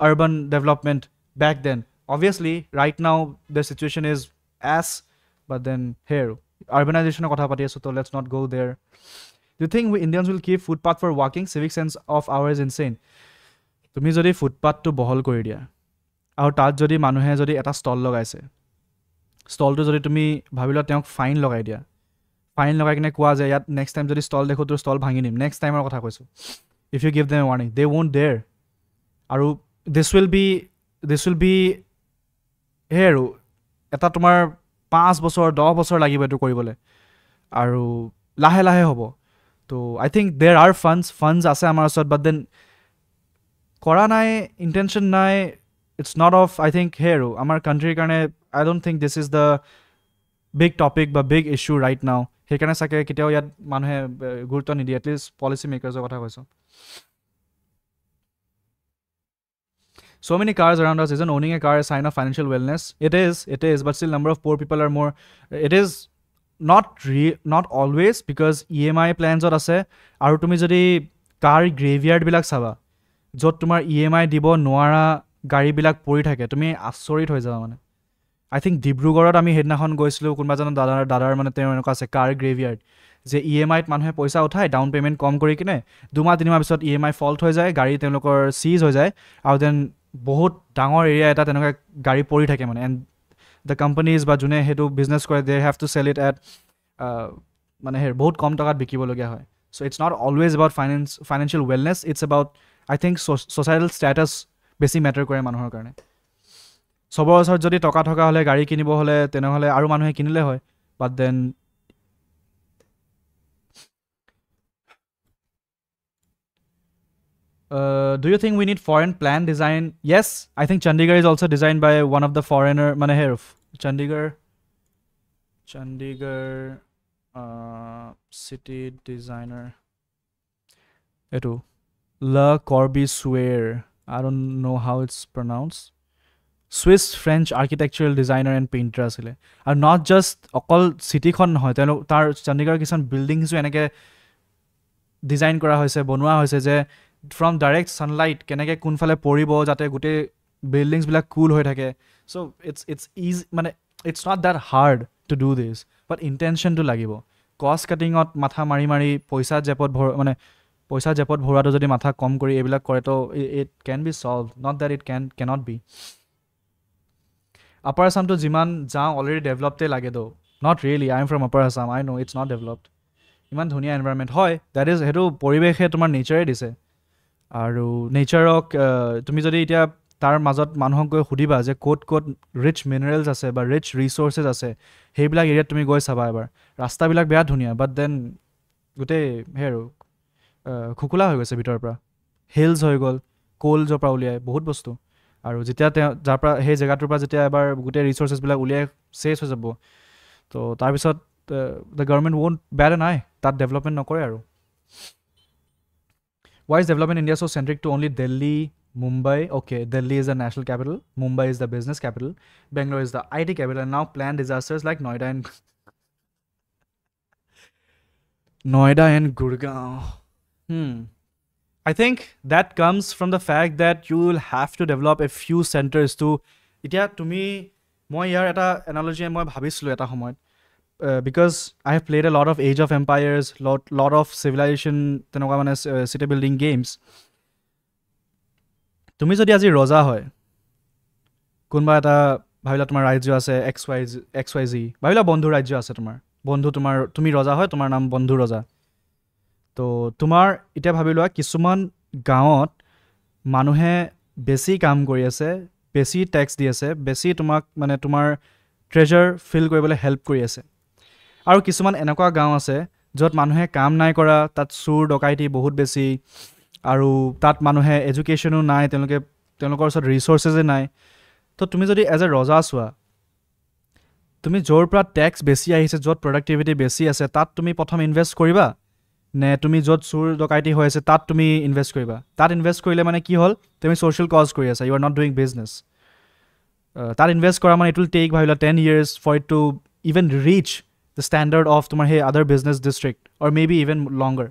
urban development back then obviously right now the situation is as but then her urbanization কথা পাতি আছোঁ তো let's not go there do think we Indians will keep footpath for ৱাকিং civic sense of ours ইনচেইন তুমি যদি ফুটপাথটো বহল কৰি দিয়া আৰু তাত যদি মানুহে যদি এটা ষ্টল লগাইছে ষ্টলটো যদি তুমি ভাবি লোৱা তেওঁক ফাইন লগাই দিয়া ফাইন লগাই কিনে কোৱা যে ইয়াত নেক্সট টাইম যদি ষ্টল দেখো তোৰ ষ্টল ভাঙি দিম নেক্সট টাইমৰ কথা কৈছোঁ if you give them a warning they won't dare আৰু this will be হে আৰু এটা তোমাৰ 5 বছৰ 10 বছৰ লাগিব এইটো কৰিবলৈ আৰু লাহে লাহে হ'ব তো I think there are funds আছে আমাৰ ওচৰত বাট দেন কৰা নাই ইণ্টেনশ্যন নাই it's not of I think হে আৰু আমাৰ কাণ্ট্ৰিৰ কাৰণে I don't think this is the big topic বা বিগ ইছ্যু ৰাইট নাও সেইকাৰণে চাগে কেতিয়াও ইয়াত মানুহে গুৰুত্ব নিদিয়ে এটলিষ্ট পলিচি মেকাৰ্ছৰ কথা কৈছোঁ So many cars around us. Isn't owning a car a sign of financial wellness? It is, but still number of poor people are more. It is not always because EMI plans are ase. Aru tumi jodi car graveyard bilak saba. Jot tumar EMI dibo noara gari bilak pori thake. Tumi asorit hoi jaba mane. I think Dibrugarhot ami hednakhon goisilo kunba jana dadar mane teo enuka ase car graveyard. যে EMI ত মানুহে পইচা উঠায় down payment কম কৰি কিনে 2 মাহ 3 মাহ পিছত EMI fault হৈ যায় গাড়ী তেওঁলোকৰ সিজ হৈ যায় আৰু দেন বহুত ডাঙৰ এৰিয়া এটা তেনেকুৱা গাড়ী পৰি থাকে মানে এণ্ড দ্য কোম্পানীজ বা যোনে সেইটো বিজনেছ কৰে they have to sell it at মানে বহুত কম টকাত বিকিবলগীয়া হয় so' it's not always about financial wellness it's about I think social status বেছি মেটাৰ কৰে মানুহৰ কাৰণে চবৰ ওচৰত যদি টকা থকা হ'লে গাড়ী কিনিব হ'লে তেনেহ'লে আৰু মানুহে কিনিলে হয় but then do you think we need foreign plan design? Yes, I think Chandigarh is also designed by one of the foreigner mane here Chandigarh city designer etu Le Corbusier I don't know how it's pronounced Swiss French architectural designer and painter asile and not just okol city khon hoy telo tar Chandigarh kisan buildings jo enake design kora hoise bonua hoise je from direct sunlight keneke kunfale poribo jate gote buildings bila cool hoi thake so it's easy mane it's not that hard to do this but intention to lagibo cost cutting ot matha mari poisa jepot mane poisa jepot bhorado jodi matha kom kori ebila kore to it can be solved not that it cannot be Upper Assam to jiman jao already developed te lage do not really I am from Upper Assam I know it's not developed iman dhunia environment hoy that is hetu poribeshe tomar nature e dise আৰু নেচাৰক তুমি যদি এতিয়া তাৰ মাজত মানুহক গৈ সুধিবা যে কোট ৰিচ মিনাৰেলছ আছে বা ৰিচ ৰিসোৰ্সেস আছে সেইবিলাক এৰিয়াত তুমি গৈ চাবা এবাৰ ৰাস্তাবিলাক বেয়া ধুনীয়া বাট দেন গোটেই হেৰো খুকুলা হৈ গৈছে ভিতৰৰ পৰা হিলছ হৈ গ'ল কোল যৰ পৰা উলিয়াই বহুত বস্তু আৰু যেতিয়া যাৰ পৰা সেই জেগাটোৰ পৰা যেতিয়া এবাৰ গোটেই ৰিসোৰ্সেসবিলাক উলিয়াই শেষ হৈ যাব তো তাৰপিছত the government won't bat an eye তাত ডেভেলপমেণ্ট নকৰে আৰু Why is development in India so centric to only Delhi, Mumbai? Okay, Delhi is the national capital. Mumbai is the business capital. Bangalore is the IT capital. And now planned disasters like Noida and Gurgaon. I think that comes from the fact that you will have to develop a few centers to... Itia, to me, moi yar eta analogy moi bhabislu eta homoyt. Because I have played a lot of Age of Empires, lot of Civilization, tenoka mane city building games. Tumi jodi aji roja hoy. Kunba eta bhabila tomar rajyo ase XYZ. Bhabila bondhu rajyo ase tomar. Bondhu tomar tumi roja hoy tomar naam bondhu roja. To tomar ite bhabilwa kisuman gaot manuhe besi kaam kori ase, besi tax di ase, besi tomak mane tomar treasure fill koribole help kori ase. আৰু কিছুমান এনেকুৱা গাঁও আছে য'ত মানুহে কাম নাই কৰা তাত চুৰ ডকাইতি বহুত বেছি আৰু তাত মানুহে এডুকেশ্যনো নাই তেওঁলোকৰ ওচৰত ৰিসোৰ্সেছ নাই তো তুমি যদি এজ এ ৰজা চোৱা তুমি য'ৰ পৰা টেক্স বেছি আহিছে য'ত প্ৰডাক্টিভিটি বেছি আছে তাত তুমি প্ৰথম ইনভেষ্ট কৰিবা নে তুমি য'ত চুৰ ডকাইতি হৈ আছে তাত তুমি ইনভেষ্ট কৰিবা তাত ইনভেষ্ট কৰিলে মানে কি হ'ল তুমি সোশ্যাল কজ কৰি আছা you are not doing business তাত ইনভেষ্ট কৰা মানে ইট উইল টেক ভাবিলা 10 years for it to even reach the standard of tomar hey other business district or maybe even longer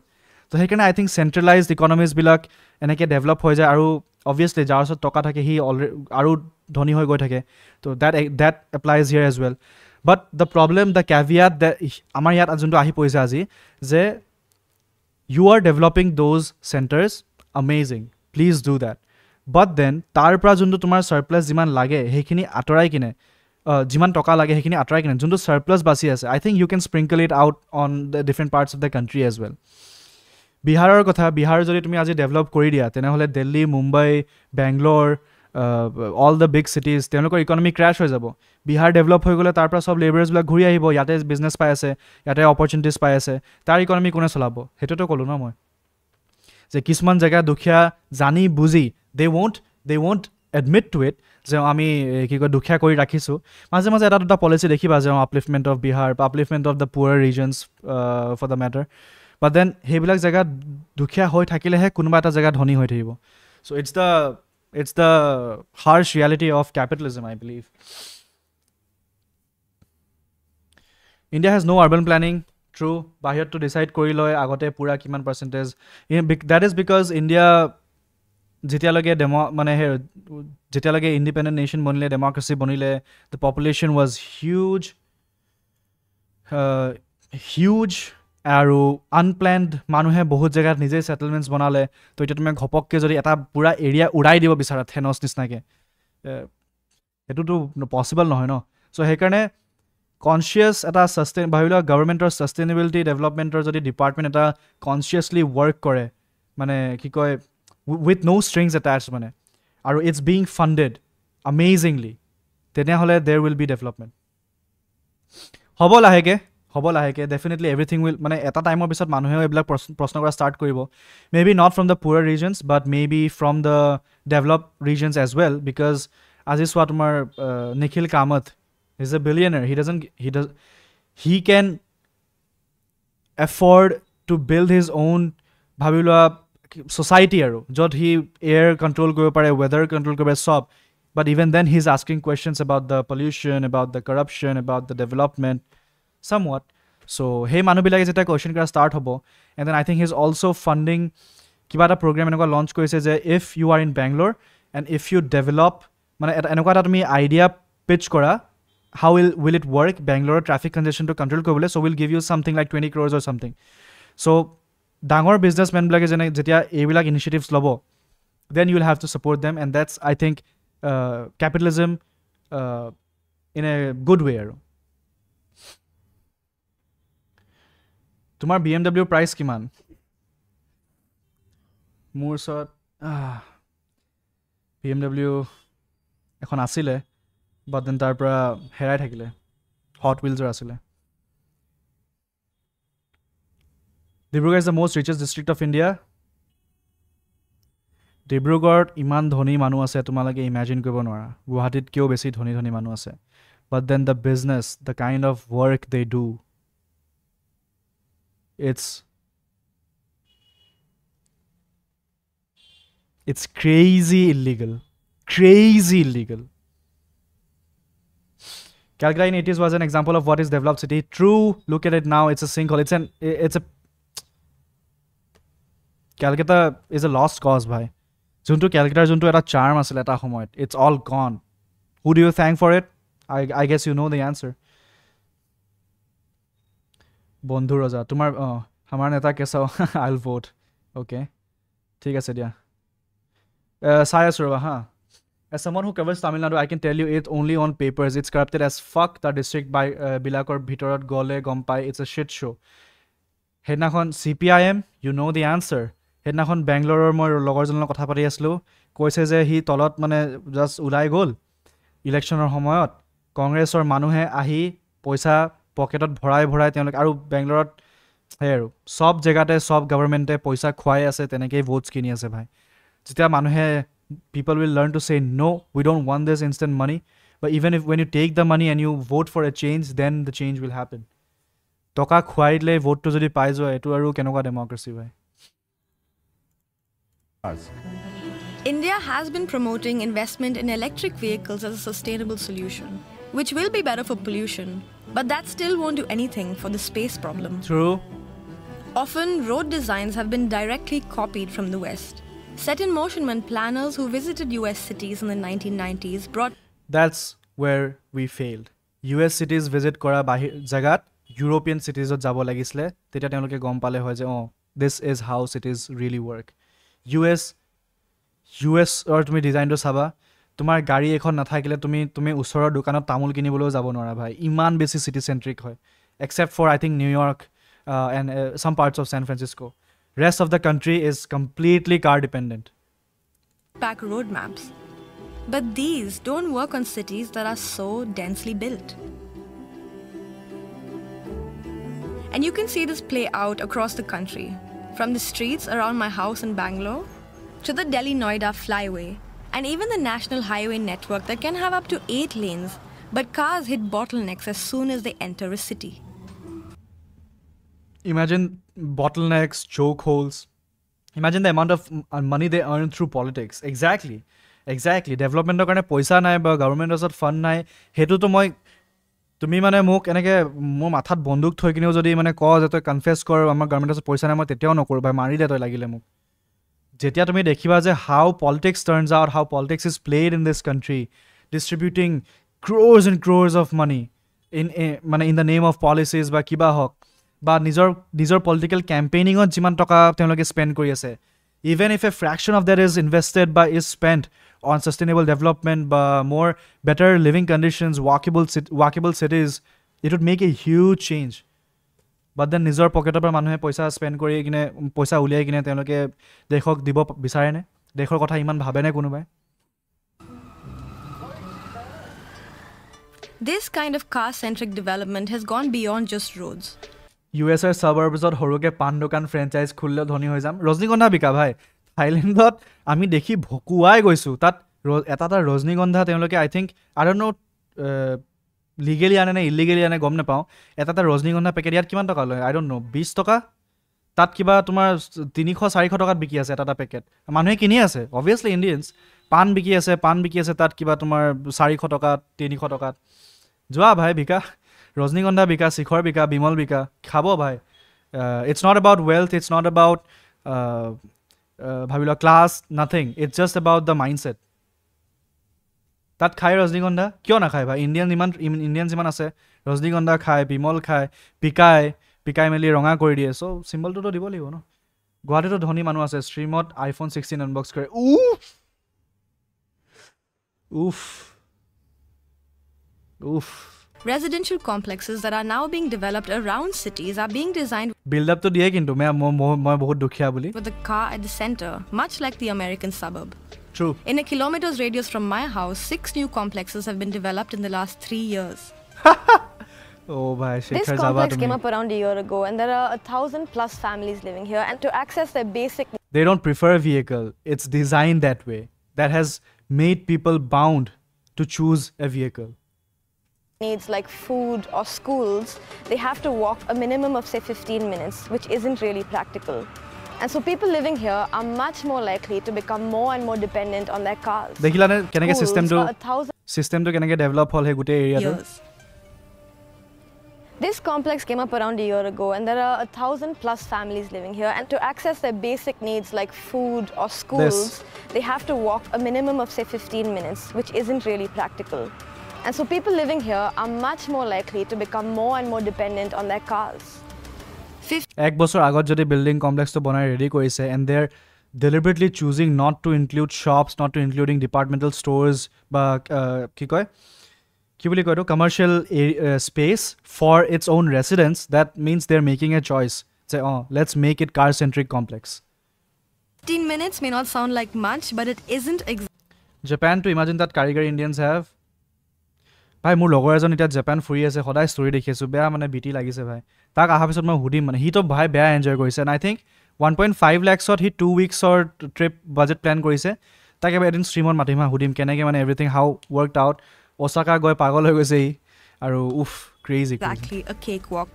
so heikane I think centralized economies bilak enake develop hoy jay aru obviously jar so toka thake hi aru dhoni hoy goi thake so that applies here as well but the problem the caveat that amar yat ajunto ahi poise aji je you are developing those centers amazing please do that but then tar pra junto tomar surplus jiman lage hekhini atorai kine যিমান টকা লাগে সেইখিনি আঁতৰাই কিনে যোনটো surplus বাচি আছে I think you can sprinkle it out on the different parts of the country as well বিহাৰৰ কথা বিহাৰ যদি তুমি আজি ডেভেলপ কৰি দিয়া তেনেহ'লে Delhi Mumbai Bangalore all the big cities তেওঁলোকৰ ইকনমি ক্ৰেছ হৈ যাব বিহাৰ ডেভেলপ হৈ গ'লে তাৰ পৰা চব লেবাৰ্ছবিলাক ঘূৰি আহিব ইয়াতে বিজনেছ পাই আছে ইয়াতে অপৰচুনিটিজ পাই আছে তাৰ ইকনমি কোনে চলাব সেইটোতো ক'লোঁ ন মই যে কিছুমান জেগা দুখীয়া জানি বুজি দে won't admit to it যে আমি কি কয় দুখীয়া কৰি ৰাখিছোঁ মাজে মাজে এটা দুটা পলিচি দেখিবা যে upliftment of Bihar upliftment of the poor reasons for the matter but then সেইবিলাক জেগাত দুখীয়া হৈ থাকিলেহে কোনোবা এটা জেগা ধনী হৈ থাকিব চ' it's the harsh reality of capitalism I believe India has no urban planning true bahir to decide kori loy agote pura kiman percentage that is because India jetia lage demo mane he jetia lage independent nation bonile democracy bonile the population was huge আৰু আনপ্লেন্ড মানুহে বহুত জেগাত নিজে settlements বনালে তো এটা তুমি ঘপককে যদি এটা পুৰা এৰিয়া উৰাই দিব বিচাৰা থেনস নিচিনাকে এটোটো পসিবল নহয় ন সো সেইকাৰণে কনসিয়াস এটা সাস্টেইন ভাবিলা গভৰ্নমেন্টৰ সাস্টেইনেবিলিটি ডেভেলপমেন্টৰ যদি ডিপাৰ্টমেন্ট এটা কনসিয়াসলি ওয়াৰ্ক কৰে মানে কি কয় উইথ নো স্ট্ৰিংস এটাচড মানে আৰু ইটস বিং ফান্ডেড অ্যামেজিংলি তেনেহলে देयर উইল বি ডেভেলপমেন্ট হ'ব লাহেকে definitely everything will মানে এটা টাইমৰ পিছত মানুহে এইবিলাক প্ৰশ্ন কৰা ষ্টাৰ্ট কৰিব maybe not from the poorer regions but maybe from the developed regions as well because as is what তোমাৰ Nikhil Kamath is a billionaire he can afford to build his own ভাবিলোৱা society আৰু যত he air control কৰিব পাৰে weather control কৰিব পাৰে সব but even then he's asking questions about the pollution about the corruption about the development somewhat so hey manubilage jeta question kara start hobo and then I think he's also funding kiba ta program enoko launch korise je if you are in Bangalore and if you develop mane enoko ta tumi idea pitch kora how will it work Bangalore traffic congestion to control kobole so we'll give you something like 20 crores or something so dangor businessmen blage jene jetia ebilak initiatives lobo then you will have to support them and that's I think capitalism in a good way তোমাৰ BMW price কিমান মোৰ সত BMW এখন আছিলে but then তাৰ পৰা হেৰাই থাকিলে হট হুইলছৰ আছিলে Dibrugarh is the most richest district of India ডিব্ৰুগড়ত ইমান ধনী মানুহ আছে তোমালোকে ইমেজিন কৰিব নোৱাৰা গুৱাহাটীত কিয় বেছি ধনী মানুহ আছে but then the business the kind of work they do it's crazy illegal Calcutta in 80s was an example of what is developed city true look at it now it's a sinkhole it's a Calcutta is a lost cause bhai juntu Calcutta juntu eta charm asile eta homoyt it's all gone who do you thank for it I guess you know the answer বন্ধু ৰজা তোমাৰ আমাৰ নেতা কেছাও I'll vote okay ঠিক আছে দিয়া চাই আছো ৰবা হা as someone who covers Tamil Nadu I can tell you it only on papers it's corrupted as fuck the district by bilakor bhitorat gole gom pai it's a shit show হেডনাখন CPIM you know the answer হেডনাখন বেংগলোৰৰ মই লগৰজনৰ কথা পাতি আসলো কৈছে যে হি তলত মানে just উলাই গল ইলেকশনৰ সময়ত কংগ্ৰেছৰ মানুহে আহি পইচা পকেটত ভৰাই তেওঁলোক আৰু বেংগলোৰত হেৰ সব জেগাতে সব গভৰ্নমেন্টে পইচা খুৱাই আছে তেনেকৈ ভোটছ কিনি আছে ভাই যেতিয়া মানুহে people will learn to say no we don't want this instant money but even if when you take the money and you vote for a change then the change will happen toka khwaile vote to jodi pai jo etu aru kenoka democracy bhai India has been promoting investment in electric vehicles as a sustainable solution which will be better for pollution but that still won't do anything for the space problem true often road designs have been directly copied from the west set in motion when planners who visited US cities in the 1990s brought that's where we failed US cities visit kora bahir jagat European cities ot jabo lagisle teta teloke gom pale hoy je oh this is how cities really work US or tumi design to saba তোমাৰ গাড়ী এখন নাথাকিলে তুমি ওচৰৰ দোকানত তামোল কিনিবলৈও যাব নোৱাৰা ভাই ইমান বেছি চিটি চেন্ট্ৰিক হয় except for I think New York and some parts of San Francisco. Rest of the country is completely car dependent. Pack road maps. But these don't work on cities that are so densely built. And you can see this play out across the country, from the streets around my house in Bangalore to the Delhi-Noida flyway, and even the national highway network that can have up to 8 lanes, but cars hit bottlenecks as soon as they enter a city. Imagine bottlenecks, choke holes. Imagine the amount of money they earn through politics. Exactly. Development karone paisa nai ba government asot fund nai. Hetu to moi tumi mane mok eneke mo mathat bonduk thoi kineo jodi mane ko je toy confess kor amar government asot paisa nai moi teteo nokoru bhai mari de toy lagile mok. Jetia tumi dekhiba je how politics turns out, how politics is played in this country, distributing crores and crores of money in the name of policies ba kiba hok. বা নিজৰ political কেম্পেইনিঙত যিমান টকা তেওঁলোকে spend কৰি আছে even if a fraction of that is invested বা is spent on sustainable development বা more better living conditions walkable cities it would make a huge change but then নিজৰ পকেটৰ পৰা মানুহে পইচা স্পেণ্ড কৰি কিনে পইচা উলিয়াই কিনে তেওঁলোকে দেশক দিব বিচাৰেনে দেশৰ কথা ইমান ভাবেনে কোনোবাই This kind of car-centric development has gone beyond just roads. US suburbsত হৰুকে পান দোকান ফ্ৰেঞ্চাইজ খুলিলে ধনী হৈ যাম ৰজনীগন্ধা বিকা ভাই থাইলেণ্ডত আমি দেখি ভকুৱাই গৈছো তাত এটা ৰজনীগন্ধা তেওঁলোকে I think I don't know legally আনে নে ইলিগেলি আনে গম নাপাওঁ এটা ৰজনীগন্ধা পেকেট ইয়াত কিমান টকা লয় আই ডোন্ট নো 20 টকা তাত কিবা তোমাৰ 300-400 টকাত বিকি আছে এটা পেকেট মানুহে কিনি আছে অবভিয়াছলি ইণ্ডিয়ানছ পান বিকি আছে তাত কিবা তোমাৰ 400 টকা 300 টকাত যোৱা ভাই বিকা ৰজনীগন্ধা বিকা শিখৰ বিকা বিমল বিকা খাব ভাই it's not about wealth it's not about ভাবিলো class nothing it's just about the mindset তাত খায় ৰজনীগন্ধা কিয় নাখায় ভাই ইণ্ডিয়ান যিমান আছে ৰজনীগন্ধা খায় বিমল খায় পিকাই মেলি ৰঙা কৰি দিয়ে চ' চিম্বলটোতো দিব লাগিব ন গুৱাহাটীতো ধনী মানুহ আছে ষ্ট্ৰীমত iPhone 16 আনবক্স কৰে উফ Residential complexes that are now being developed around cities are being designed build up to diye kintu moi bahut dukhiya boli with the car at the center, much like the American suburb. True. In a kilometer's radius from my house, 6 new complexes have been developed in the last 3 years. Oh bhai This Shekhar complex came up around a year ago and there are 1,000+ families living here, and to access their basic they don't prefer a vehicle, it's designed that way, that has made people bound to choose a vehicle. needs like food or schools, they have to walk a minimum of say 15 minutes, which isn't really practical. And so people living here are much more likely to become more and more dependent on their cars. Dekhilane keneke system to keneke develop hol he gute area to This complex came up around a year ago and there are 1,000+ families living here, and to access their basic needs like food or schools, they have to walk a minimum of say 15 minutes, which isn't really practical. And so people living here are much more likely to become more and more dependent on their cars. এক বছৰ আগত যদি building কমপ্লেক্সটো বনাই ready কৰিছে and they're deliberately choosing not to include shops, not to including departmental stores বা কি বুলি কয় commercial space for its own residents, that means they're making a choice. Say, let's make it car-centric complex. 15 minutes may not sound like much, but it isn't Japan, to imagine that Karigari Indians have. ভাই মোৰ লগৰ এজন এতিয়া Japan ফুৰি আছে সদায় story দেখি আছো বেয়া মানে বিটি লাগিছে ভাই তাক আহা পিছত মই হুডিম মানে হি তো ভাই বেয়া এনজয় কৰিছে and I think 1.5 lakhsত হি 2 weeksৰ ট্ৰিপ বাজেট প্ল্যান কৰিছে তাকে এদিন ষ্ট্ৰীমত মাতিম হুডিম কেনেকে মানে everything how worked out Osaka গৈ পাগল হৈ গৈছে আৰু crazy exactly a cakewalk.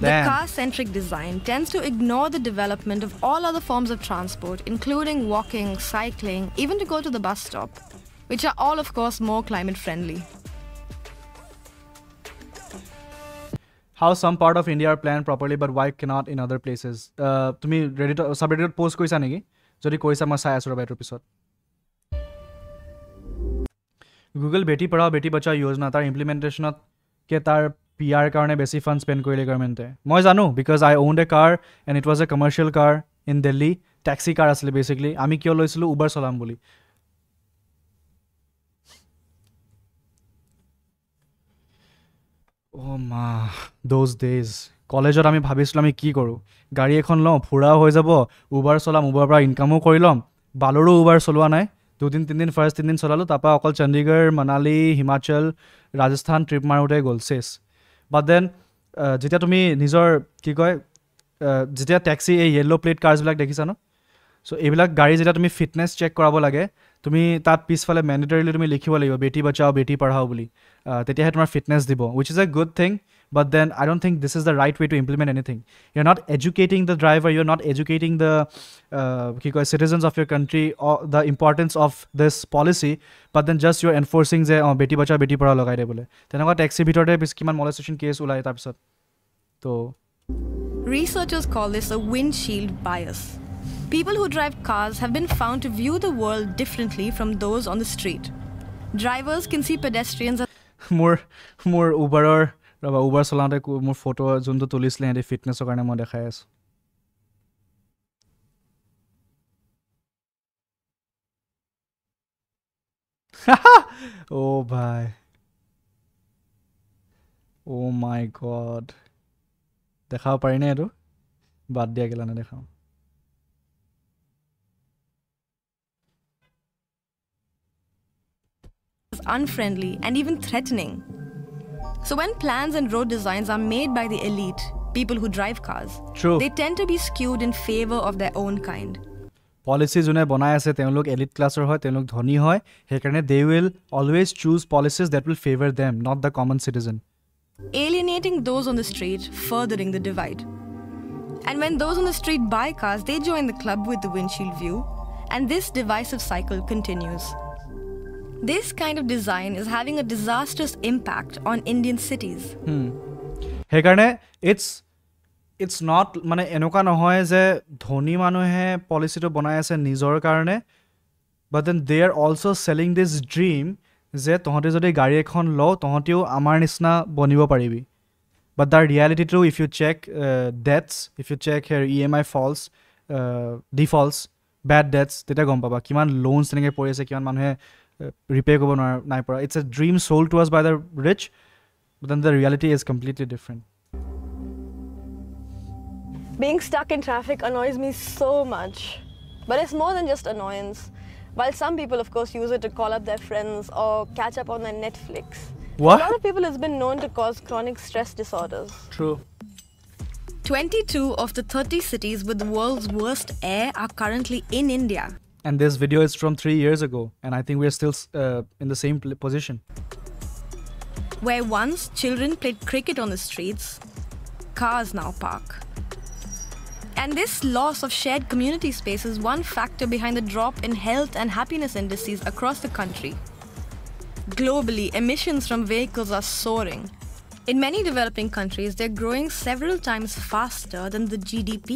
The car-centric design tends to ignore the development of all other forms of transport, including walking, cycling, even to go to the bus stop, which are all, of course, more climate-friendly. How some part of India are planned properly, but why cannot in other places? তুমি Reddit subreddit post কৰিছা নেকি? যদি কৰিছা মই চাই আছো ৰবা এটো পিছত। Google বেটি পঢ়াও বেটি বচাও যোজনা তাৰ ইমপ্লিমেন্টেশনত কে তাৰ PR কাৰণে বেছি ফান্ড স্পেন্ড কৰিলে গভৰ্ণমেণ্টে। মই জানো because I owned a car and it was a commercial car in Delhi taxi car asile basically ami kyo loisilu Uber solam boli oh ma those days college ot ami bhabisilu ami ki koru gari ekhon lo phura hoi jabo Uber solam Uber pra income o korilom baloru Uber solwa nai 2 din 3 din first 3 din solalu tapa okol Chandigarh Manali Himachal Rajasthan trip marute gol ses but then যেতিয়া তুমি নিজৰ কি কয় যেতিয়া taxi এই yellow plate cars বিলাক দেখিছা ন so এইবিলাক গাড়ী যেতিয়া তুমি ফিটনেস চেক কৰাব লাগে তুমি তাত পিছফালে ম্যান্ডেটৰিলি তুমি লিখিব লাগিব বেটি বচাও বেটি পঢ়াও বুলি তেতিয়াহে তোমাৰ ফিটনেস দিব which is a good thing but then I don't think this is the right way to implement anything you're not educating the driver you're not educating the কি কয় citizens of your country or the importance of this policy but then just you're enforcing যে বেটি বচাও বেটি পঢ়াও লগাই দে বলে তেনেকুৱা taxi ভিতৰতে কিমান molestation case ওলাই তাৰ পিছত তো Researchers call this a windshield bias. People who drive cars have been found to view the world differently from those on the street. Drivers can see pedestrians as more Uber চলাওঁতে মোৰ photo যোনটো তুলিছিলে হেঁতে ফিটনেছৰ কাৰণে মই দেখাই আছো oh bhai oh my god দেখাব পাৰি নে এইটো বাদ দিয়া গেলা না দেখাও unfriendly and even threatening. So when plans and road designs are made by the elite, people who drive cars, True. they tend to be skewed in favor of their own kind. Policy jone banai ase teolok elite classer hoy teolok dhoni hoy he karone they will always choose policies that will favor them not the common citizen alienating those on the street, furthering the divide. And when those on the street buy cars, they join the club with the windshield view, and this divisive cycle continues. This kind of design is having a disastrous impact on Indian cities. he karone it's not mane enoka nohoy je dhoni manuhe policy to banai ase nijor karone but then they are also selling this dream যে তহতে যদি গাড়ী এখন ল তহতেও আমাৰ নিচিনা বনিব পাৰিবি but the reality too if you check debts if you check here EMI falls defaults bad debts তেতিয়া গম পাবা কিমান loans তেনেকে পৰি আছে কিমান মানুহে repay কৰিব নাই পৰা it's a dream sold to us by the rich but then the reality is completely different Being stuck in traffic annoys me so much but it's more than just annoyance. While some people, of course, use it to call up their friends or catch up on their Netflix. What? A lot of people it's been known to cause chronic stress disorders. True 22 of the 30 cities with the world's worst air are currently in India. and this video is from 3 years ago and I think we are still in the same position Where once children played cricket on the streets, cars now park. And this loss of shared community space is one factor behind the drop in health and happiness indices across the country. Globally, emissions from vehicles are soaring. In many developing countries, they're growing several times faster than the GDP.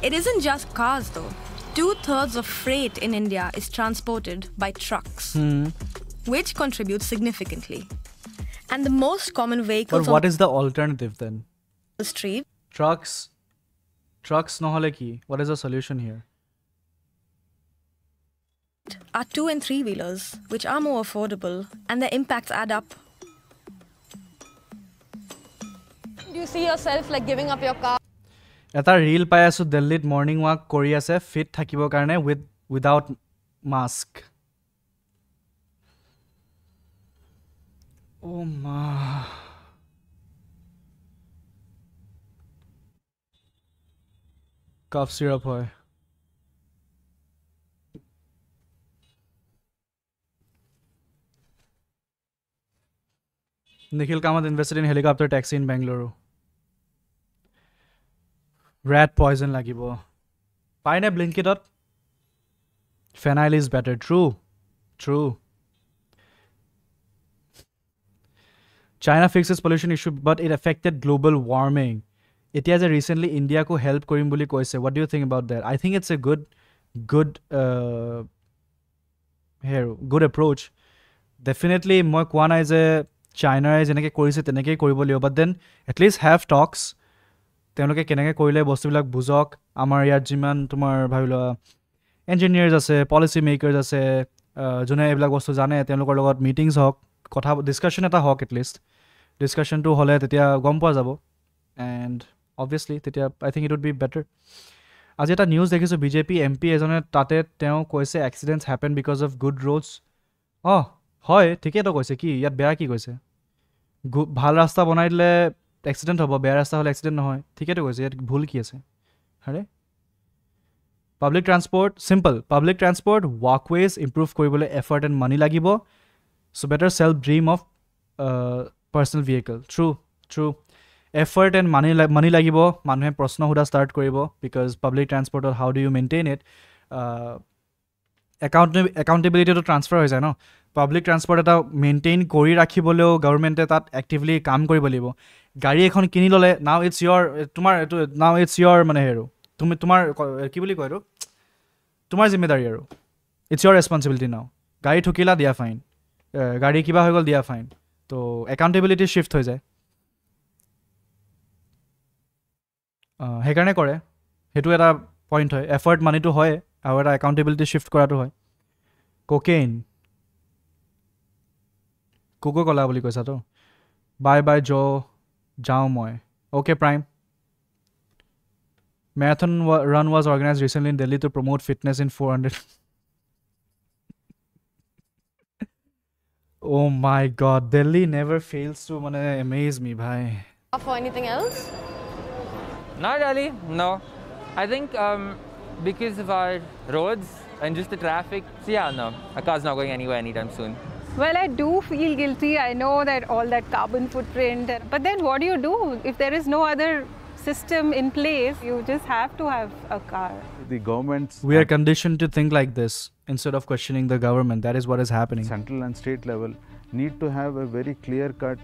It isn't just cars though. 2/3 of freight in India is transported by trucks, which contributes significantly. And the most common vehicles but what is the alternative then on the street trucks nohole ki what is the solution here are 2 and 3 wheelers, which are more affordable, and their impacts add up. Do you see yourself like giving up your car? এটা reel পাই আছো দিল্লীত morning walk কৰি আছে fit থাকিবৰ কাৰণে without mask oh ma cough syrup hoy Nikhil Kamath invested in helicopter taxi in Bangalore rat poison lagibo paine blinketot phenyl is better true China fixes pollution issue but it affected global warming it has recently India ko help korim boli koise what do you think about that I think it's a good approach definitely moi kwa nai je China is enake korise teneke koribo liyo but then at least have talks তেওঁলোকে কেনেকৈ কৰিলে বস্তুবিলাক বুজক আমাৰ ইয়াত যিমান তোমাৰ ভাবি লোৱা ইঞ্জিনিয়াৰ্ছ আছে পলিচি মেকাৰ্ছ আছে যোনে এইবিলাক বস্তু জানে তেওঁলোকৰ লগত মিটিংছ হওক কথা ডিছকাশ্যন এটা হওক এটলিষ্ট ডিছকাশ্যনটো হ'লে তেতিয়া গম পোৱা যাব এণ্ড অবভিয়াছলি তেতিয়া I think it would be better আজি এটা নিউজ দেখিছোঁ বিজেপি MP এজনে তাতে তেওঁ কৈছে accidents happen because of good roads হয় ঠিকেইতো কৈছে কি ইয়াত বেয়া কি কৈছে ভাল ৰাস্তা বনাই দিলে এক্সিডেণ্ট হ'ব বেয়া ৰাস্তা হ'লে এক্সিডেণ্ট নহয় ঠিকেইতো কৈছে ইয়াত ভুল কি আছে আৰে public transport simple public transport walkways improve কৰিবলৈ এফৰ্ট এণ্ড মানি লাগিব so' better self dream of personal vehicle true effort and money লাগিব মানুহে প্ৰশ্ন সোধা ষ্টাৰ্ট কৰিব বিকজ পাব্লিক ট্ৰান্সপৰ্টত how do you maintain it একাউণ্টেবিলিটিটো ট্ৰান্সফাৰ হৈ যায় ন পাব্লিক ট্ৰান্সপৰ্ট এটা মেইনটেইন কৰি ৰাখিবলৈও গভৰ্ণমেণ্টে তাত এক্টিভলি কাম কৰিব লাগিব গাড়ী এখন কিনি ল'লে নাও ইটছ ইয়ৰ তোমাৰ এইটো নাও ইটছ ইয়ৰ মানে আৰু তুমি তোমাৰ কি বুলি কয় এইটো তোমাৰ জিম্মেদাৰী আৰু ইটছ ইয়ৰ ৰেছপনচিবিলিটি নাও গাড়ী ঠুকিলা দিয়া ফাইন গাড়ী কিবা হৈ গ'ল দিয়া ফাইন তো একাউণ্টেবিলিটি শ্বিফ্ট হৈ যায় সেইকাৰণে কৰে সেইটো এটা পইণ্ট হয় এফৰ্ট মানিটো হয় আৰু এটা একাউণ্টেবিলিটি শ্বিফ্ট কৰাটো হয় কোকেইন কোকো কলা বুলি কৈছাতো বাই যাওঁ মই okay prime marathon run was organized recently in Delhi to promote fitness in 400 oh my god Delhi never fails to amaze me bhai For anything else? Not really, no. I think because of our roads and just the traffic, so yeah, no. A car's not going anywhere anytime soon. Well, I do feel guilty. I know that all that carbon footprint. But then what do? If there is no other system in place, you just have to have a car. The governments... We are conditioned to think like this instead of questioning the government. That is what is happening. Central and state level need to have a very clear-cut,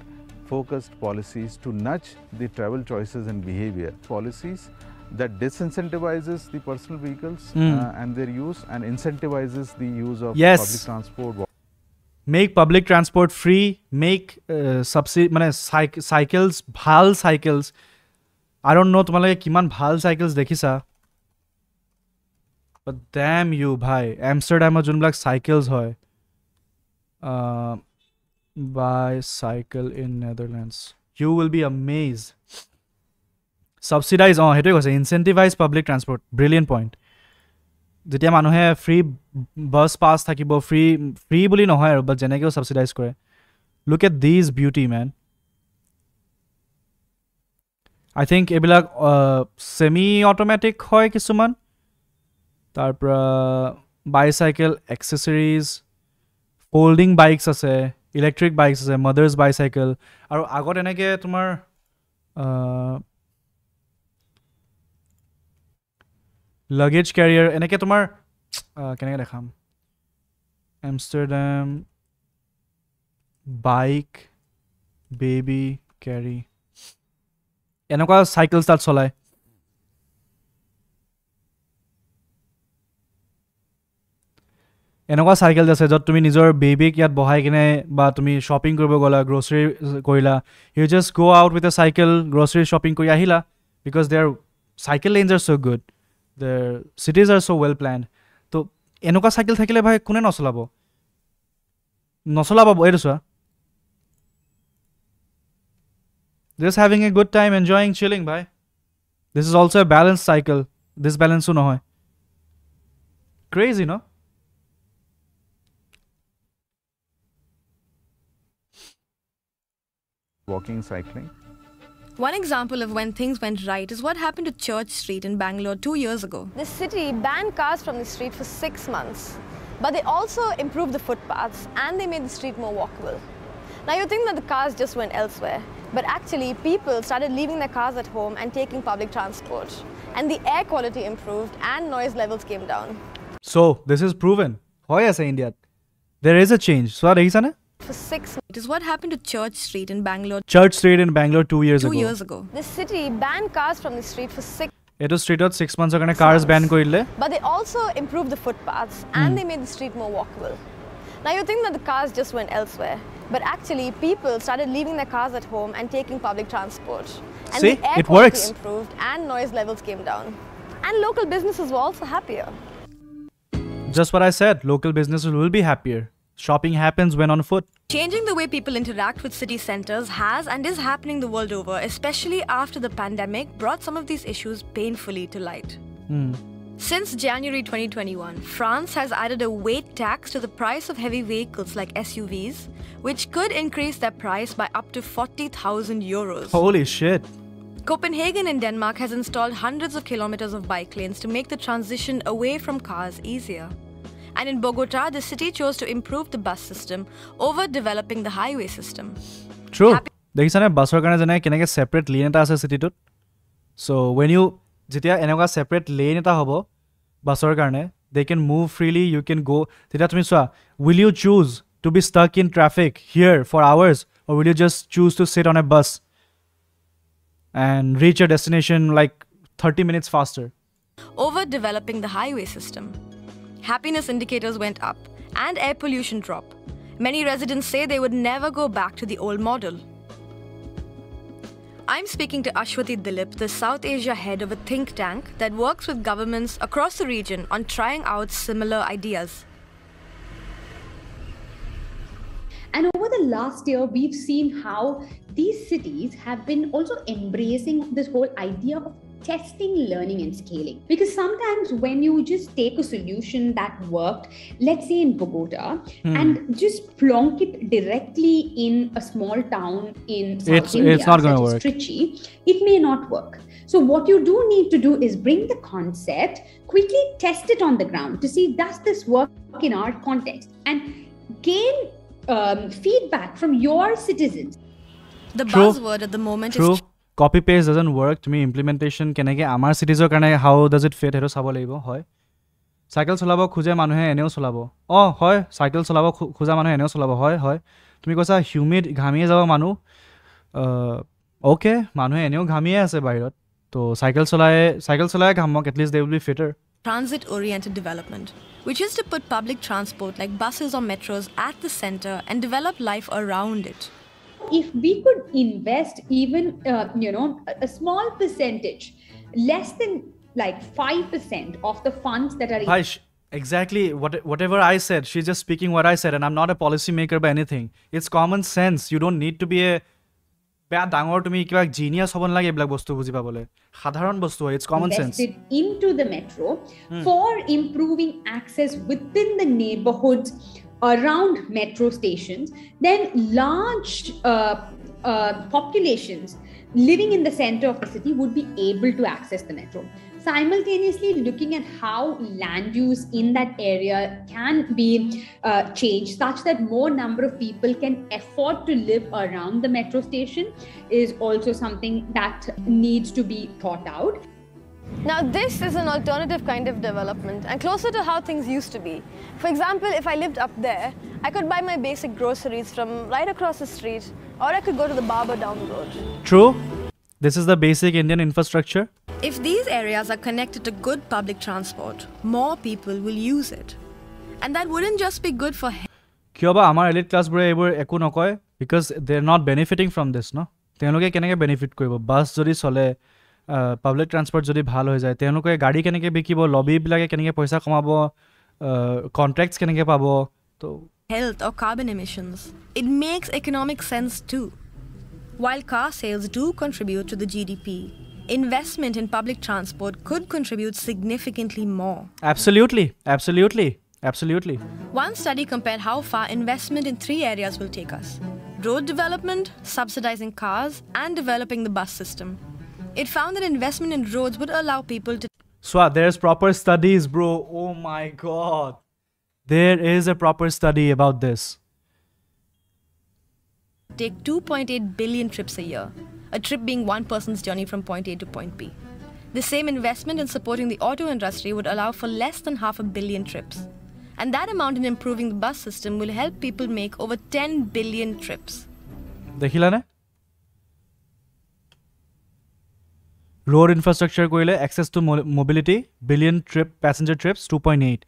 focused policies to nudge the travel choices and behavior. Policies that disincentivizes the personal vehicles and their use and incentivizes the use of public transport. Make public transport free, make cycles, bhal cycles. I don't know তোমালোকে কিমান ভাল cycles দেখিছা but damn you bhai Amsterdam যোনবিলাক cycles হয় bicycle in Netherlands you will be amazed subsidize হেতুৱে কৈছে incentivize public transport brilliant point যেতিয়া মানুহে free bus পাছ থাকিব ফ্ৰী বুলি নহয় আৰু বাট যেনেকেও ছাবচিডাইজ কৰে look at these beauty men I think এইবিলাক ছেমি অট'মেটিক হয় কিছুমান তাৰপৰা বাইচাইকেল এক্সেচৰিজ ফল্ডিং বাইকছ আছে ইলেক্ট্ৰিক বাইকছ আছে মাদাৰ্ছ বাইচাইকেল আৰু আগত এনেকৈ তোমাৰ luggage carrier এনেকৈ তোমাৰ কেনেকৈ দেখাম Amsterdam bike baby carry এনেকুৱা চাইকেল তাত চলায় এনেকুৱা চাইকেল আছে য'ত তুমি নিজৰ বেবিক ইয়াত বহাই কিনে বা তুমি শ্বপিং কৰিব গ'লা গ্ৰ'চাৰী কৰিলা you just go out with a cycle grocery shopping কৰি আহিলা because their cycle lanes are so good the cities are so well planned তো এনেকুৱা চাইকেল থাকিলে ভাই কোনে নচলাব এইটো চোৱা just having a good time enjoying chilling bhai this is also a balanced cycle this balance no hoy crazy no walking cycling One example of when things went right is what happened to Church Street in Bangalore 2 years ago. The city banned cars from the street for 6 months, but they also improved the footpaths and they made the street more walkable. Now you think that the cars just went elsewhere, but actually people started leaving their cars at home and taking public transport. And the air quality improved and noise levels came down. So, this is proven. Hoy ase India. There is a change. So, dekhisa na? For 6 months. It is what happened to Church Street in Bangalore. Church Street in Bangalore 2 years ago. The city banned cars from the street for 6 Eto street out 6 months ago cars ban korile. But they also improved the footpaths and they made the street more walkable. Now you think that the cars just went elsewhere, But actually, people started leaving their cars at home and taking public transport. And See, the air it quality works. improved and noise levels came down. And local businesses were also happier. Just what I said, local businesses will be happier. Shopping happens when on foot. Changing the way people interact with city centers has and is happening the world over, especially after the pandemic brought some of these issues painfully to light. Since January 2021, France has added a weight tax to the price of heavy vehicles like SUVs, which could increase their price by up to 40,000 euros. Holy shit. Copenhagen in Denmark has installed hundreds of kilometers of bike lanes to make the transition away from cars easier. And in Bogota, the city chose to improve the bus system over developing the highway system. True. Dekhisane busor karone jane keneke separate lane eta ase city tut. So when you jetia enoka separate lane eta hobo busor karone, they can move freely, you can go. Tetia tumi swa, will you choose to be stuck in traffic here for hours, or will you just choose to sit on a bus and reach your destination like 30 minutes faster? Over developing the highway system. Happiness indicators went up and air pollution dropped. Many residents say they would never go back to the old model. I'm speaking to Ashwati Dilip, the South Asia head of a think tank that works with governments across the region on trying out similar ideas. And over the last year, we've seen how these cities have been also embracing this whole idea of testing, learning, and scaling. Because sometimes when you just take a solution that worked, let's say in Bogota, and just plonk it directly in a small town in South India, it's not gonna such as work. Trichy, it may not work. So what you do need to do is bring the concept, quickly test it on the ground to see, does this work in our context, and gain feedback from your citizens. The buzzword at the moment is Copy paste doesn't work. To me, implementation keneke amar cities or karone how does it fit? Hero sabo laibo hoy. Cycle solabo khuje manuhe eneo solabo. Oh hoy, cycle solabo khuja manuhe eneo solabo hoy hoy. Tumi kosa humid ghamiye jabo manu. Okay, manuhe eneo ghamiye ase bairot. To cycle solaye ghamok, at least they will be fitter. Transit-oriented development, which is to put public transport like buses or metros at the center and develop life around it. If we could invest even, a small percentage, less than like 5% of the funds that are... Exactly whatever I said, she's just speaking what I said, and I'm not a policymaker by anything. It's common sense. You don't need to be a bad dangor to me kiba genius hobon lage eblak bostu buji pabole. Sadharon bostu, it's common sense. Invested into the metro for improving access within the neighborhoods around metro stations, then large populations living in the center of the city would be able to access the metro. Simultaneously looking at how land use in that area can be changed such that more number of people can afford to live around the metro station is also something that needs to be thought out. Now this is an alternative kind of development and closer to how things used to be. For example, if I lived up there, I could buy my basic groceries from right across the street, or I could go to the barber down the road. True. This is the basic Indian infrastructure. If these areas are connected to good public transport, more people will use it. And that wouldn't just be good for him. Kyoba amar elite class bore ebor eku nokoy because they're not benefiting from this, no? Teloke keneke benefit koribo. Bus jodi sole, public transport jodi bhal hoy jay, teloke gadi keneke bikibo, lobby bilage keneke paisa kamabo, contracts keneke pabo. To Health or carbon emissions. It makes economic sense too. While car sales do contribute to the GDP, investment in public transport could contribute significantly more. Absolutely. One study compared how far investment in 3 areas will take us: road development, subsidizing cars, and developing the bus system. It found that investment in roads would allow people to... Swat, there's proper studies, bro. Oh my god. There is a proper study about this. take 2.8 billion trips a year, a trip being one person's journey from point A to point B. The same investment in supporting the auto industry would allow for less than 500 million trips. And that amount in improving the bus system will help people make over 10 billion trips. Dekhila na? Road infrastructure koile access to mobility, passenger trips 2.8.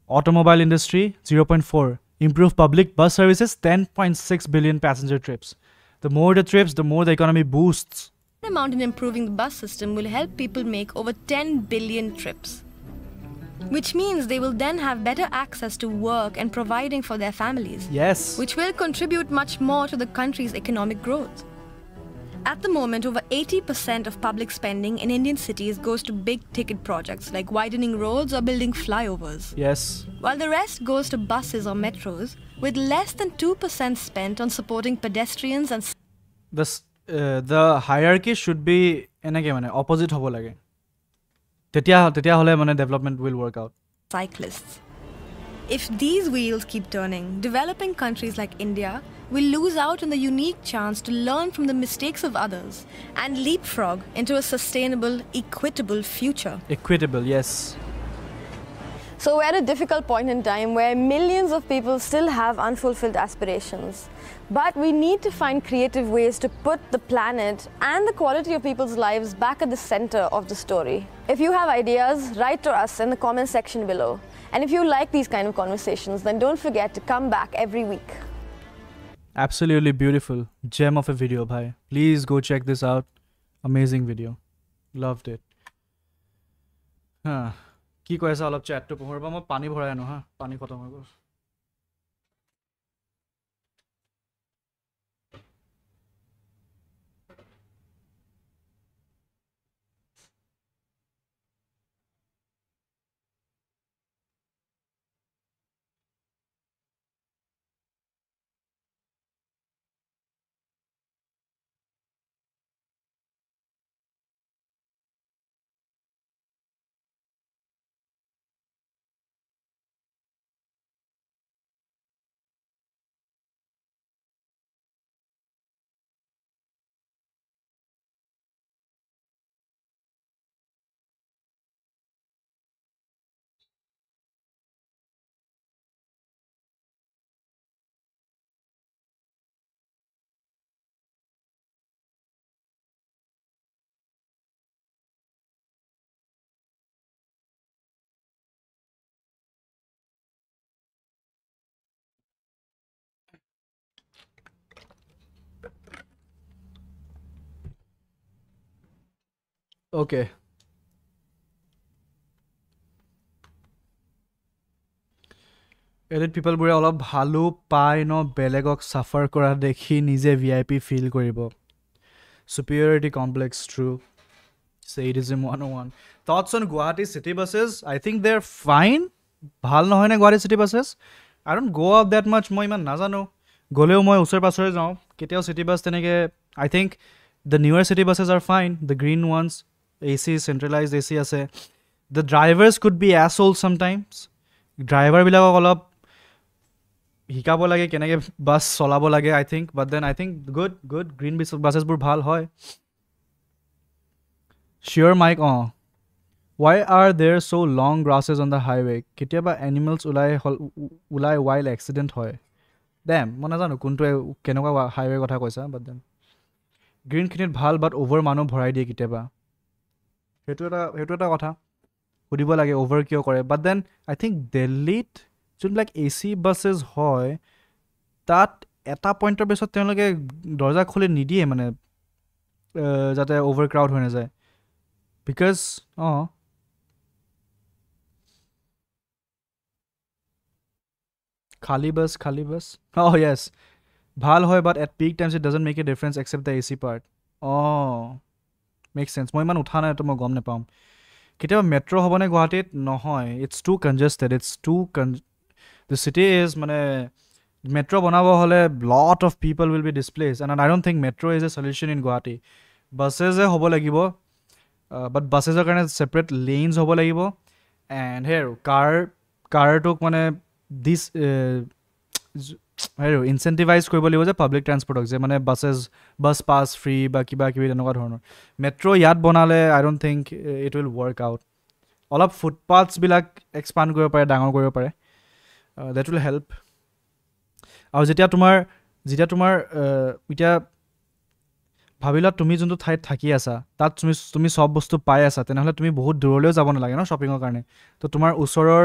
Automobile industry 0.4. Improve public bus services, 10.6 billion passenger trips. The more the trips, the more the economy boosts. The amount in improving the bus system will help people make over 10 billion trips, which means they will then have better access to work and providing for their families. Yes. Which will contribute much more to the country's economic growth. At the moment, over 80% of public spending in Indian cities goes to big-ticket projects like widening roads or building flyovers. Yes. While the rest goes to buses or metros, with less than 2% spent on supporting pedestrians and the hierarchy should be opposite hobo lage. Tetia hole development will work out. Cyclists. If these wheels keep turning, developing countries like India will lose out on the unique chance to learn from the mistakes of others and leapfrog into a sustainable, equitable future. Equitable, yes. So we're at a difficult point in time where millions of people still have unfulfilled aspirations. But we need to find creative ways to put the planet and the quality of people's lives back at the center of the story. If you have ideas, write to us in the comment section below. And if you like these kind of conversations, then don't forget to come back every week. Absolutely beautiful. Gem of a video, bhai. Please go check this out. Amazing video. Loved it. Ki koi asa olop chat to pohorba mo pani bhorai ano ha. Pani khatam hoy gol. Okay. Elite people bure olop bhalu pai no belegok suffer kora dekhi nije VIP feel koribo. Superiority complex, true. Sadism 101. Thoughts on Guwahati city buses? I think they're fine. Bhal nohoy na Guwahati city buses. I don't go out that much. Moi iman nazano. Goleo moi usor pasore jao. Keteo city bus teneke. I think the newer city buses are fine. The green ones. AC, centralized AC ase. The drivers could be assholes sometimes. Driver bilagok olop hikabo lage keneke bus solabo lage, I think. But then I think good green buses bur bhal hoy. Sure, Mike. Why are there so long grasses on the highway? Ketiaba animals ulai while accident hoy. Damn, mona jano kuntu kenoka highway kotha koisa, but then green kinit bhal but over manu bhorai die ketiaba. Hetu eta kotha hudibo lage over kyo kore. But then I think Delhi jun like AC buses hoy tat eta pointer besot tenloge dorja khole nidie mane jate overcrowd hoy na jay. Because Khali bus. Oh yes. Bhal hoy, but at peak times it doesn't make a difference except the AC part. Oh. Makes sense. Moi man utha na to mo gom na paum. Ketiaba metro hobone Guwahatit nohoy. It's too congested. The city is metro banabo hole lot of people will be displaced, and I don't think metro is a solution in Guwahati. Buses hobo lagibo. But buses are kind of separate lanes hobo lagibo, and here car tok this incentivize koibo lagibo je public transport ok je bus pass free ba kiba kibi enoka dhornor. Metro yat bonale I don't think it will work out. All of footpaths bilak expand koribo pare, dangor koribo pare. That will help. Aru jetia tumar itya ভাবিলা তুমি যোনটো ঠাইত থাকি আছা তাত তুমি সব বস্তু পাই আছা তেনে হলে তুমি বহুত দূৰলৈ যাব নালাগে ন শপিংৰ কাৰণে তো তোমাৰ ওচৰৰ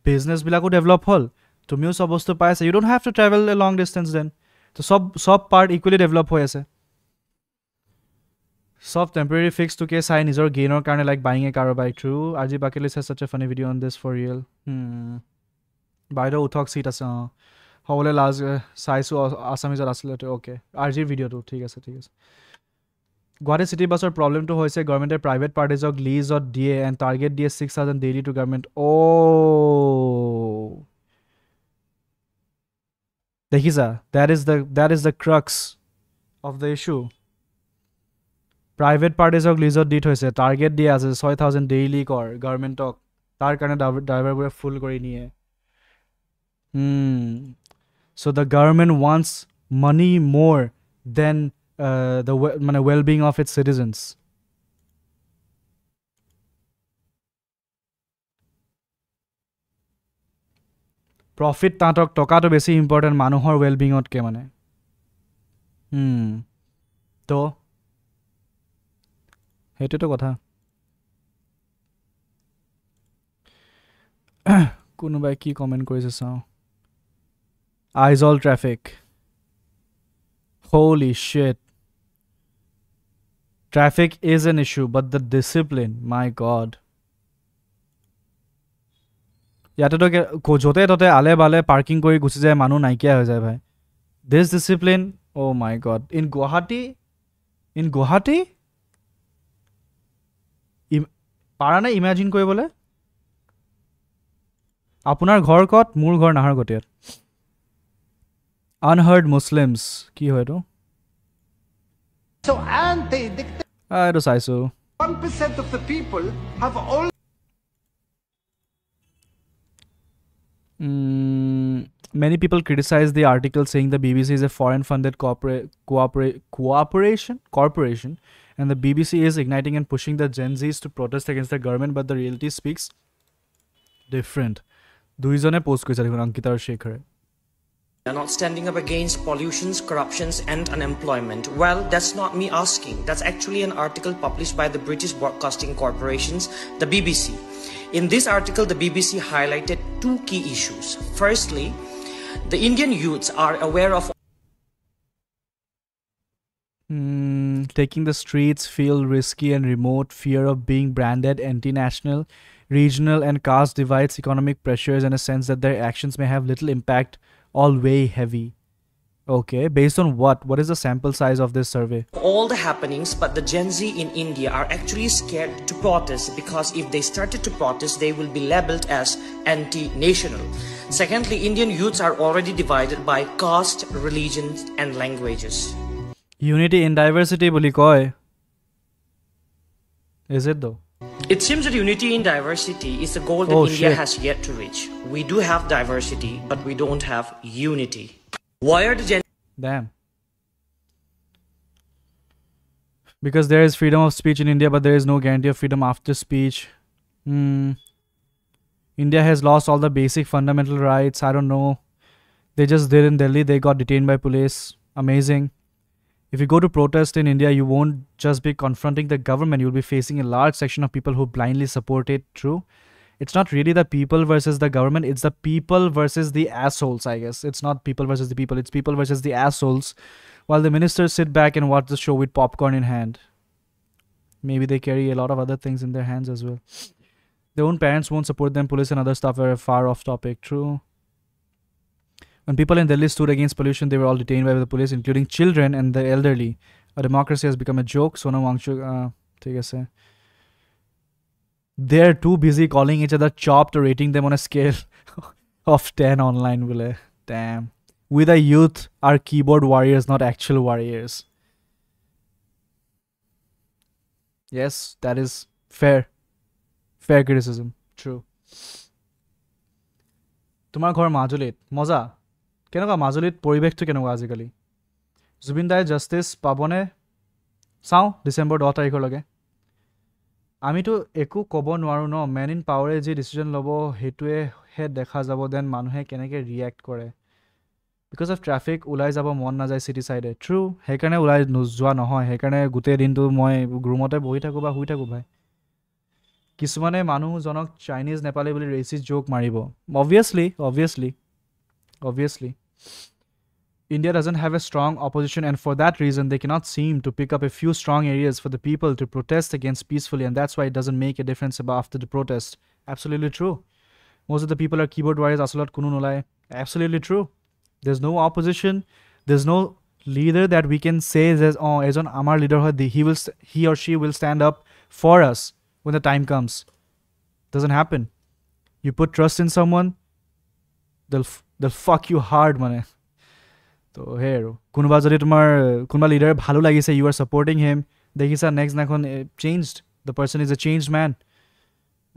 বিজনেছ বিলাকো ডেভেলপ হল তুমিও সব বস্তু পাই আছা, you don't have to travel a long distance then. তো সব পাৰ্ট ইকুৱেলি ডেভেলপ হৈ আছে, সব টেম্পৰেৰী ফিক্স টুকে চাই নিজৰ গেইনৰ কাৰণে, like buying a car by true আজি বাকেলিছ has such a funny video on this for real. বাইদেউ উঠক চিট আছে, অঁ হ'বলৈ লাজ চাইছোঁ আছামিজত আছিলে অ'কে আজিৰ ভিডিঅ'টো ঠিক আছে ঠিক আছে। গুৱাহাটী চিটি বাছৰ প্ৰব্লেমটো হৈছে গভৰ্ণমেণ্টে প্ৰাইভেট পাৰ্টিজক লিজত দিয়ে এণ্ড টাৰ্গেট দিয়ে 6,000 ডেইলি টু গভৰ্ণমেণ্ট। দেখিছা, that is the crux of the issue. Private পাৰ্টিজক লিজত দি থৈছে, টাৰ্গেট দিয়া আছে 6,000 ডেইলি কৰ গভৰ্ণমেণ্টক, তাৰ কাৰণে ড্ৰাইভাৰবোৰে ফুল কৰি নিয়ে। So the government wants money more than the well-being of its citizens. Profit তাঁতক টকাটো বেছি ইম্পৰ্টেণ্ট মানুহৰ ৱেলবিঙতকৈ মানে। তো সেইটোতো কথা। কোনোবাই কি কমেণ্ট কৰিছে চাওঁ। Aizawl traffic. Holy shit. Traffic is an issue, but the discipline, my God. ইয়াতে তো য'তে ত'তে আলে বালে পাৰ্কিং কৰি গুচি যায়, মানুহ নাইকিয়া হৈ যায় ভাই। This discipline, oh my God. In Guwahati? পাৰা নাই ইমেজিন কৰিবলৈ? আপোনাৰ ঘৰ ক'ত? মোৰ ঘৰ নাহৰকটীয়াত। Unheard Muslims কি হয় তো? So anti-dictator. এইটো চাইছো। 1% of the people have all. Many people criticize the article saying the BBC is a foreign-funded corporation, and the BBC is igniting and pushing the Gen Zs to protest against the government, but the reality speaks different. দুইজনে post কৰিছে দেখোন, অংকিতা আৰু শেখৰে। They're not standing up against pollutions, corruptions, and unemployment. Well, that's not me asking. That's actually an article published by the British Broadcasting Corporations, the BBC. In this article, the BBC highlighted two key issues. Firstly, the Indian youths are aware of taking the streets feel risky and remote, fear of being branded anti-national, regional and caste divides, economic pressures, and a sense that their actions may have little impact, all weigh heavy. Okay, based on what? What is the sample size of this survey? All the happenings, but the Gen Z in India are actually scared to protest because if they started to protest, they will be labeled as anti-national. Secondly, Indian youths are already divided by caste, religions, and languages. Unity in diversity, boli koi. Is it though? It seems that unity in diversity is a goal that India has yet to reach. We do have diversity, but we don't have unity. Why are the Gen... Damn. Because there is freedom of speech in India, but there is no guarantee of freedom after speech. India has lost all the basic fundamental rights. I don't know. They just did in Delhi. They got detained by police. Amazing. If you go to protest in India, you won't just be confronting the government. You'll be facing a large section of people who blindly support it. True. It's not really the people versus the government. It's the people versus the assholes, I guess. It's not people versus the people. It's people versus the assholes. While the ministers sit back and watch the show with popcorn in hand. Maybe they carry a lot of other things in their hands as well. Their own parents won't support them. Police and other stuff are far off topic. True. When people in Delhi stood against pollution, they were all detained by the police, including children and the elderly. A democracy has become a joke. Sonam Wangchuk, take a say. They're too busy calling each other chopped or rating them on a scale of 10 online. Damn. We the youth are keyboard warriors, not actual warriors. Yes, that is fair. Fair criticism. True. তোমাৰ ঘৰ মাজুলীত মজা কেনেকুৱা মাজুলীত পৰিৱেশটো কেনেকুৱা আজিকালি জুবিন দাই জাষ্টিস পাবনে চাও ডিসেম্বৰ 10 তাৰিখলৈকে আমিতো একো ক'ব নোৱাৰো ন মেন ইন পাৱাৰে যি ডিসিজন ল'ব হেতুৱে হে দেখা যাব দেন মানুহে কেনেকৈ ৰিয়্যাক্ট কৰে বিকজ অফ ট্ৰাফিক ওলাই যাব মন না যায় সিটি সাইডে ট্ৰু হেকাৰণে ওলাই নোযোৱা নহয় হেকাৰণে গোটেই দিনটো মই গ্ৰুমতে বহি থাকো বা শুই থাকো ভাই কিছুমানে মানুহজনক চাইনিজ নেপালী বুলি ৰেচিষ্ট জোক মাৰিব obviously obviously. India doesn't have a strong opposition, and for that reason, they cannot seem to pick up a few strong areas for the people to protest against peacefully, and that's why it doesn't make a difference after the protest. Absolutely true. Most of the people are keyboard warriors. Asalat kunu nolai. Absolutely true. There's no opposition. There's no leader that we can say as on Amar leader, he or she will stand up for us when the time comes. Doesn't happen. You put trust in someone, they'll fuck you hard, mane. So here, kunuba jodi tumar kunuba leader bhalo lagise, you are supporting him. Dekhisa next nakhon changed. The person is a changed man.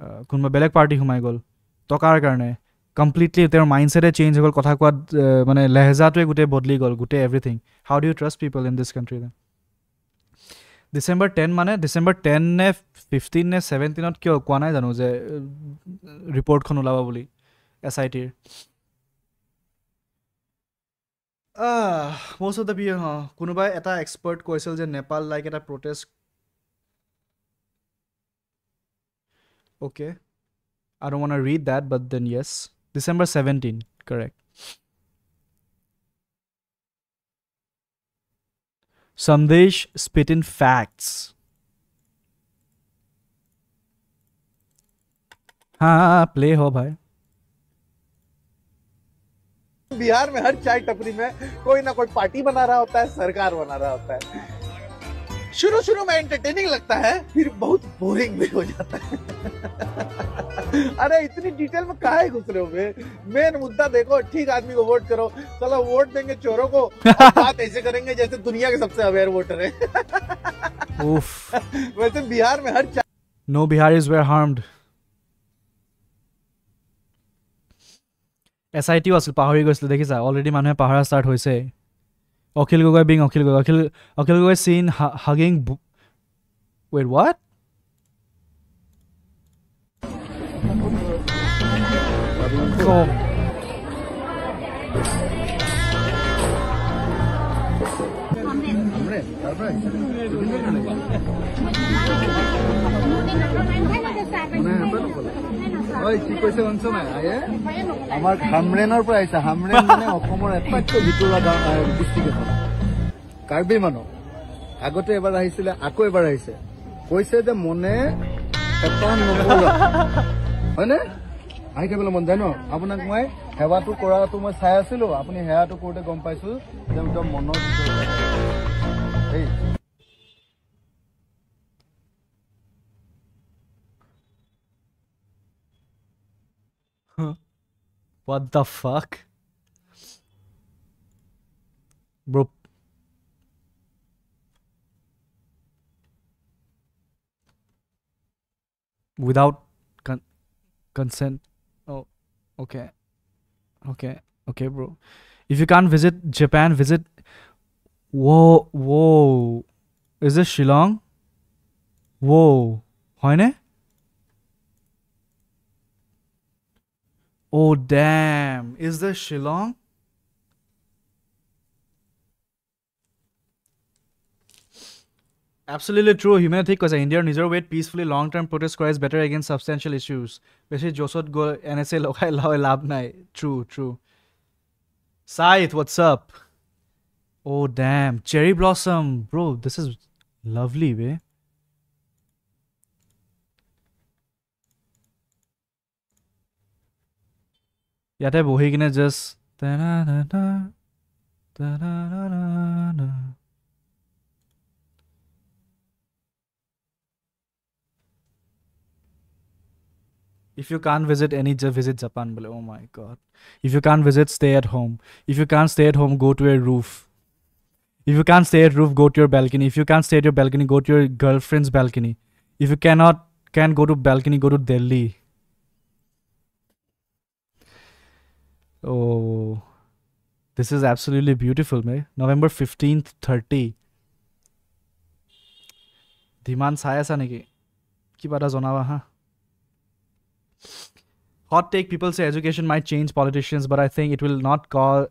Kunuba beleg party humai gol. Tokar karne completely their mindset change gol, kotha kwat mane lehja to gute bodli gol, gute everything. How do you trust people in this country then? December 10 mane December 10 ne 15 ne 17 not kyo kwa nai janu je report khon ulaba boli SIT. Most of the people, kunubai eta expert koisil je Nepal like eta protest. Okay, I don't want to read that, but then yes, December 17, correct. Sandesh spit in facts. हाँ play हो भाई. बिहार में हर चाय टपरी में कोई ना कोई पार्टी बना रहा होता है, सरकार बना रहा होता है. शुरू में एंटरटेनिंग लगता है, फिर बहुत बोरिंग भी हो जाता है. अरे इतनी डिटेल में काहे घुस रहे हो बे? मेन मुद्दा देखो, ठीक आदमी को वोट करो. चलो वोट देंगे चोरों को, बात ऐसे करेंगे जैसे दुनिया के सबसे अवेयर वोटर है. वैसे बिहार में हर No Biharis were harmed. SIT was pahari goisil dekhisa already manhe pahara start hoise. Akhil Gogoi being Akhil Gogoi. Akhil Gogoi seen hugging. Wait, what? Oh. আমাৰ হামৰেনৰ পৰা আহিছে. হামৰেন মানে অসমৰ আটাইতকৈ ভিতৰুৱা ডিষ্ট্ৰিক্ট এখন. কাৰ্বি মানুহ আগতে এবাৰ আহিছিলে, আকৌ এবাৰ আহিছে. কৈছে যে মনে হেঁপাহ নকৰা, হয়নে? আহি থাকিবলৈ মন যায় ন? আপোনাক মই সেৱাটো কৰাটো মই চাই আছিলো, আপুনি সেৱাটো কৰোঁতে গম পাইছো যে একদম মনৰ ভিতৰত. What the fuck? Bro. Without consent. Oh, okay. Okay, bro. If you can't visit Japan, visit... Whoa. Is this Shillong? Whoa. Hoine? Oh, damn. Is this Shillong? Absolutely true. Humanity because India নিজৰ weight peacefully long-term protest কৰা is better against substantial issues. বেছি জোছত গৈ NSA লগাই লাভ নাই. True. Saith, what's up? Oh, damn. Cherry blossom. Bro, this is lovely, way. ইয়াতে বহি কিনে just if you can't visit any, just visit Japan. Oh my god. If you can't visit, stay at home. If you can't stay at home, go to a roof. If you can't stay at roof, go to your balcony. If you can't stay at your balcony, go to your girlfriend's balcony. If you can't go to balcony, go to Delhi. Oh, this is absolutely beautiful, man. November 15th, 30. Dhiman saya sa neki. Ki bata jonawa ha. Hot take, people say education might change politicians, but I think it will not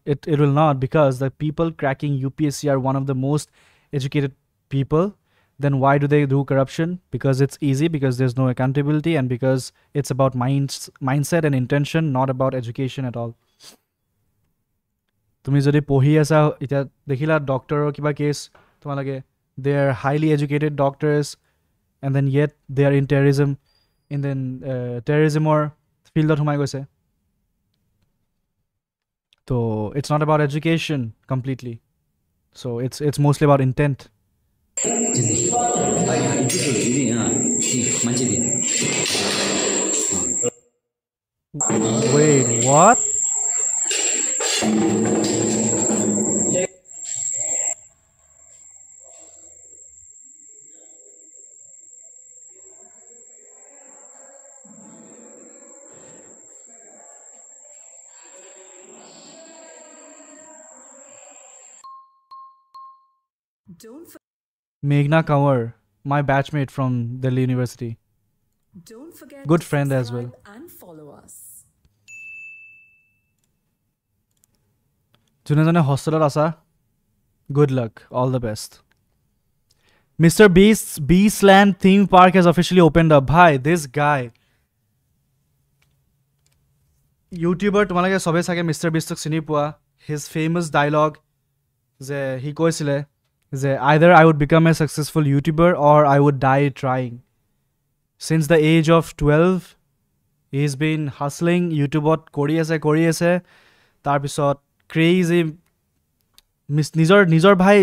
it will not, because the people cracking UPSC are one of the most educated people. Then why do they do corruption? Because it's easy, because there's no accountability, and because it's about mindset and intention, not about education at all. তুমি যদি পঢ়ি আছা এটা দেখিলা ডক্টৰৰ কিবা cash তোমালোকে they are highly educated doctors and then yet they are in terrorism and then terrorismor fieldot humai goise. So it's not about education completely. So it's mostly about intent. Wait, what? Meghna Kanwar, my batchmate from Delhi University. Don't forget good to friend as well. And follow us. June jane hostel asa. Good luck. All the best. Mr. Beast's Beastland theme park has officially opened up. Bhai, this guy. YouTuber tumalage sobe sage Mr. Beast chini pua. His famous dialogue je he koisile either I would become a successful YouTuber or I would die trying. Since the age of 12, he's been hustling YouTubeot kori ase tar pisot crazy nijor bhai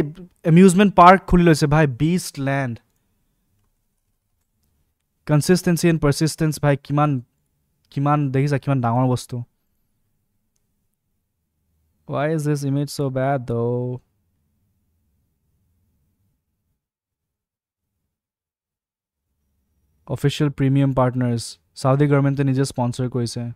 amusement park khuli loise bhai Beastland. Consistency and persistence bhai kiman dekhisa kiman dangor bostu. Why is this image so bad though? Official premium partners. Saudi government nije sponsor koise.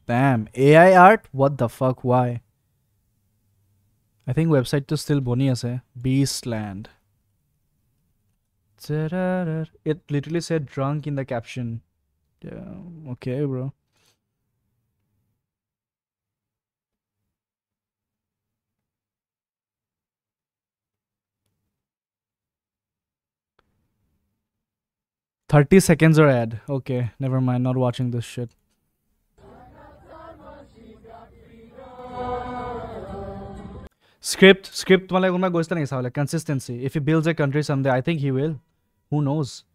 Damn, AI art? What the fuck? Why? I think website to still boni ase. Beastland. It literally said drunk in the caption. Yeah, okay, bro. $30 seconds or ad. Okay, never mind. Not watching this shit. Script mala gunma goista nahi sawale. Consistency. If he builds a country someday, I think he will. Who knows?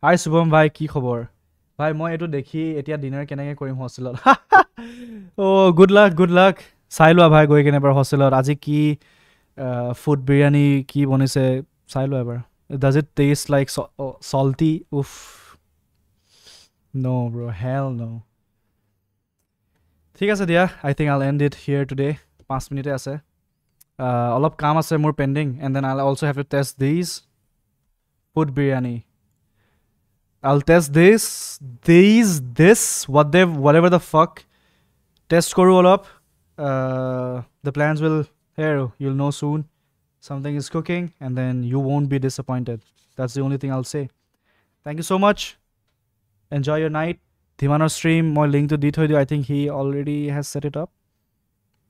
Hi Subham bhai, ki khobor? Bhai moi etu dekhi etia dinner kenage korim hostelot. Oh, good luck. Sai loa bhai goi kene bar hostelot. Aji ki food biryani ki bonise sai loa ebar. Does it taste like salty? Oof. No, bro. Hell no. Thik ase dia. I think I'll end it here today. 5 minute ase. Olop kaam ase more pending. And then I'll also have to test these. Food biryani. I'll test this. Whatever the fuck. Test koru olop. The plans will, here, you'll know soon. Something is cooking, and then you won't be disappointed. That's the only thing I'll say. Thank you so much. Enjoy your night. Dhimano's stream, my link to Dito, I think he already has set it up.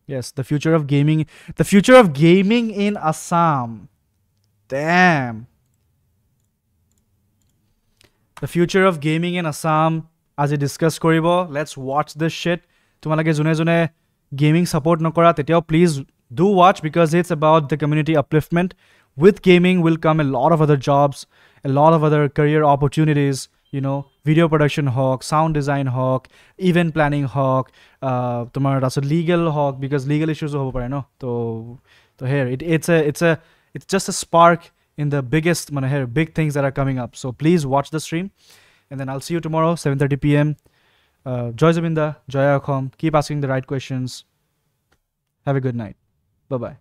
Yes, the future of gaming. The future of gaming in Assam. Damn. The future of gaming in Assam. As I discussed koribo, let's watch this shit. Tumalage june gaming support nokora teteo please do watch, because it's about the community upliftment. With gaming will come a lot of other jobs, a lot of other career opportunities, you know, video production hawk, sound design hawk, event planning hawk, tomar also legal hawk, because legal issues hobo pare no. So here it's just a spark in the biggest big things that are coming up. So please watch the stream, and then I'll see you tomorrow 7:30 p.m. Joy Zabinda, Joy Akhom, keep asking the right questions. Have a good night. Bye-bye.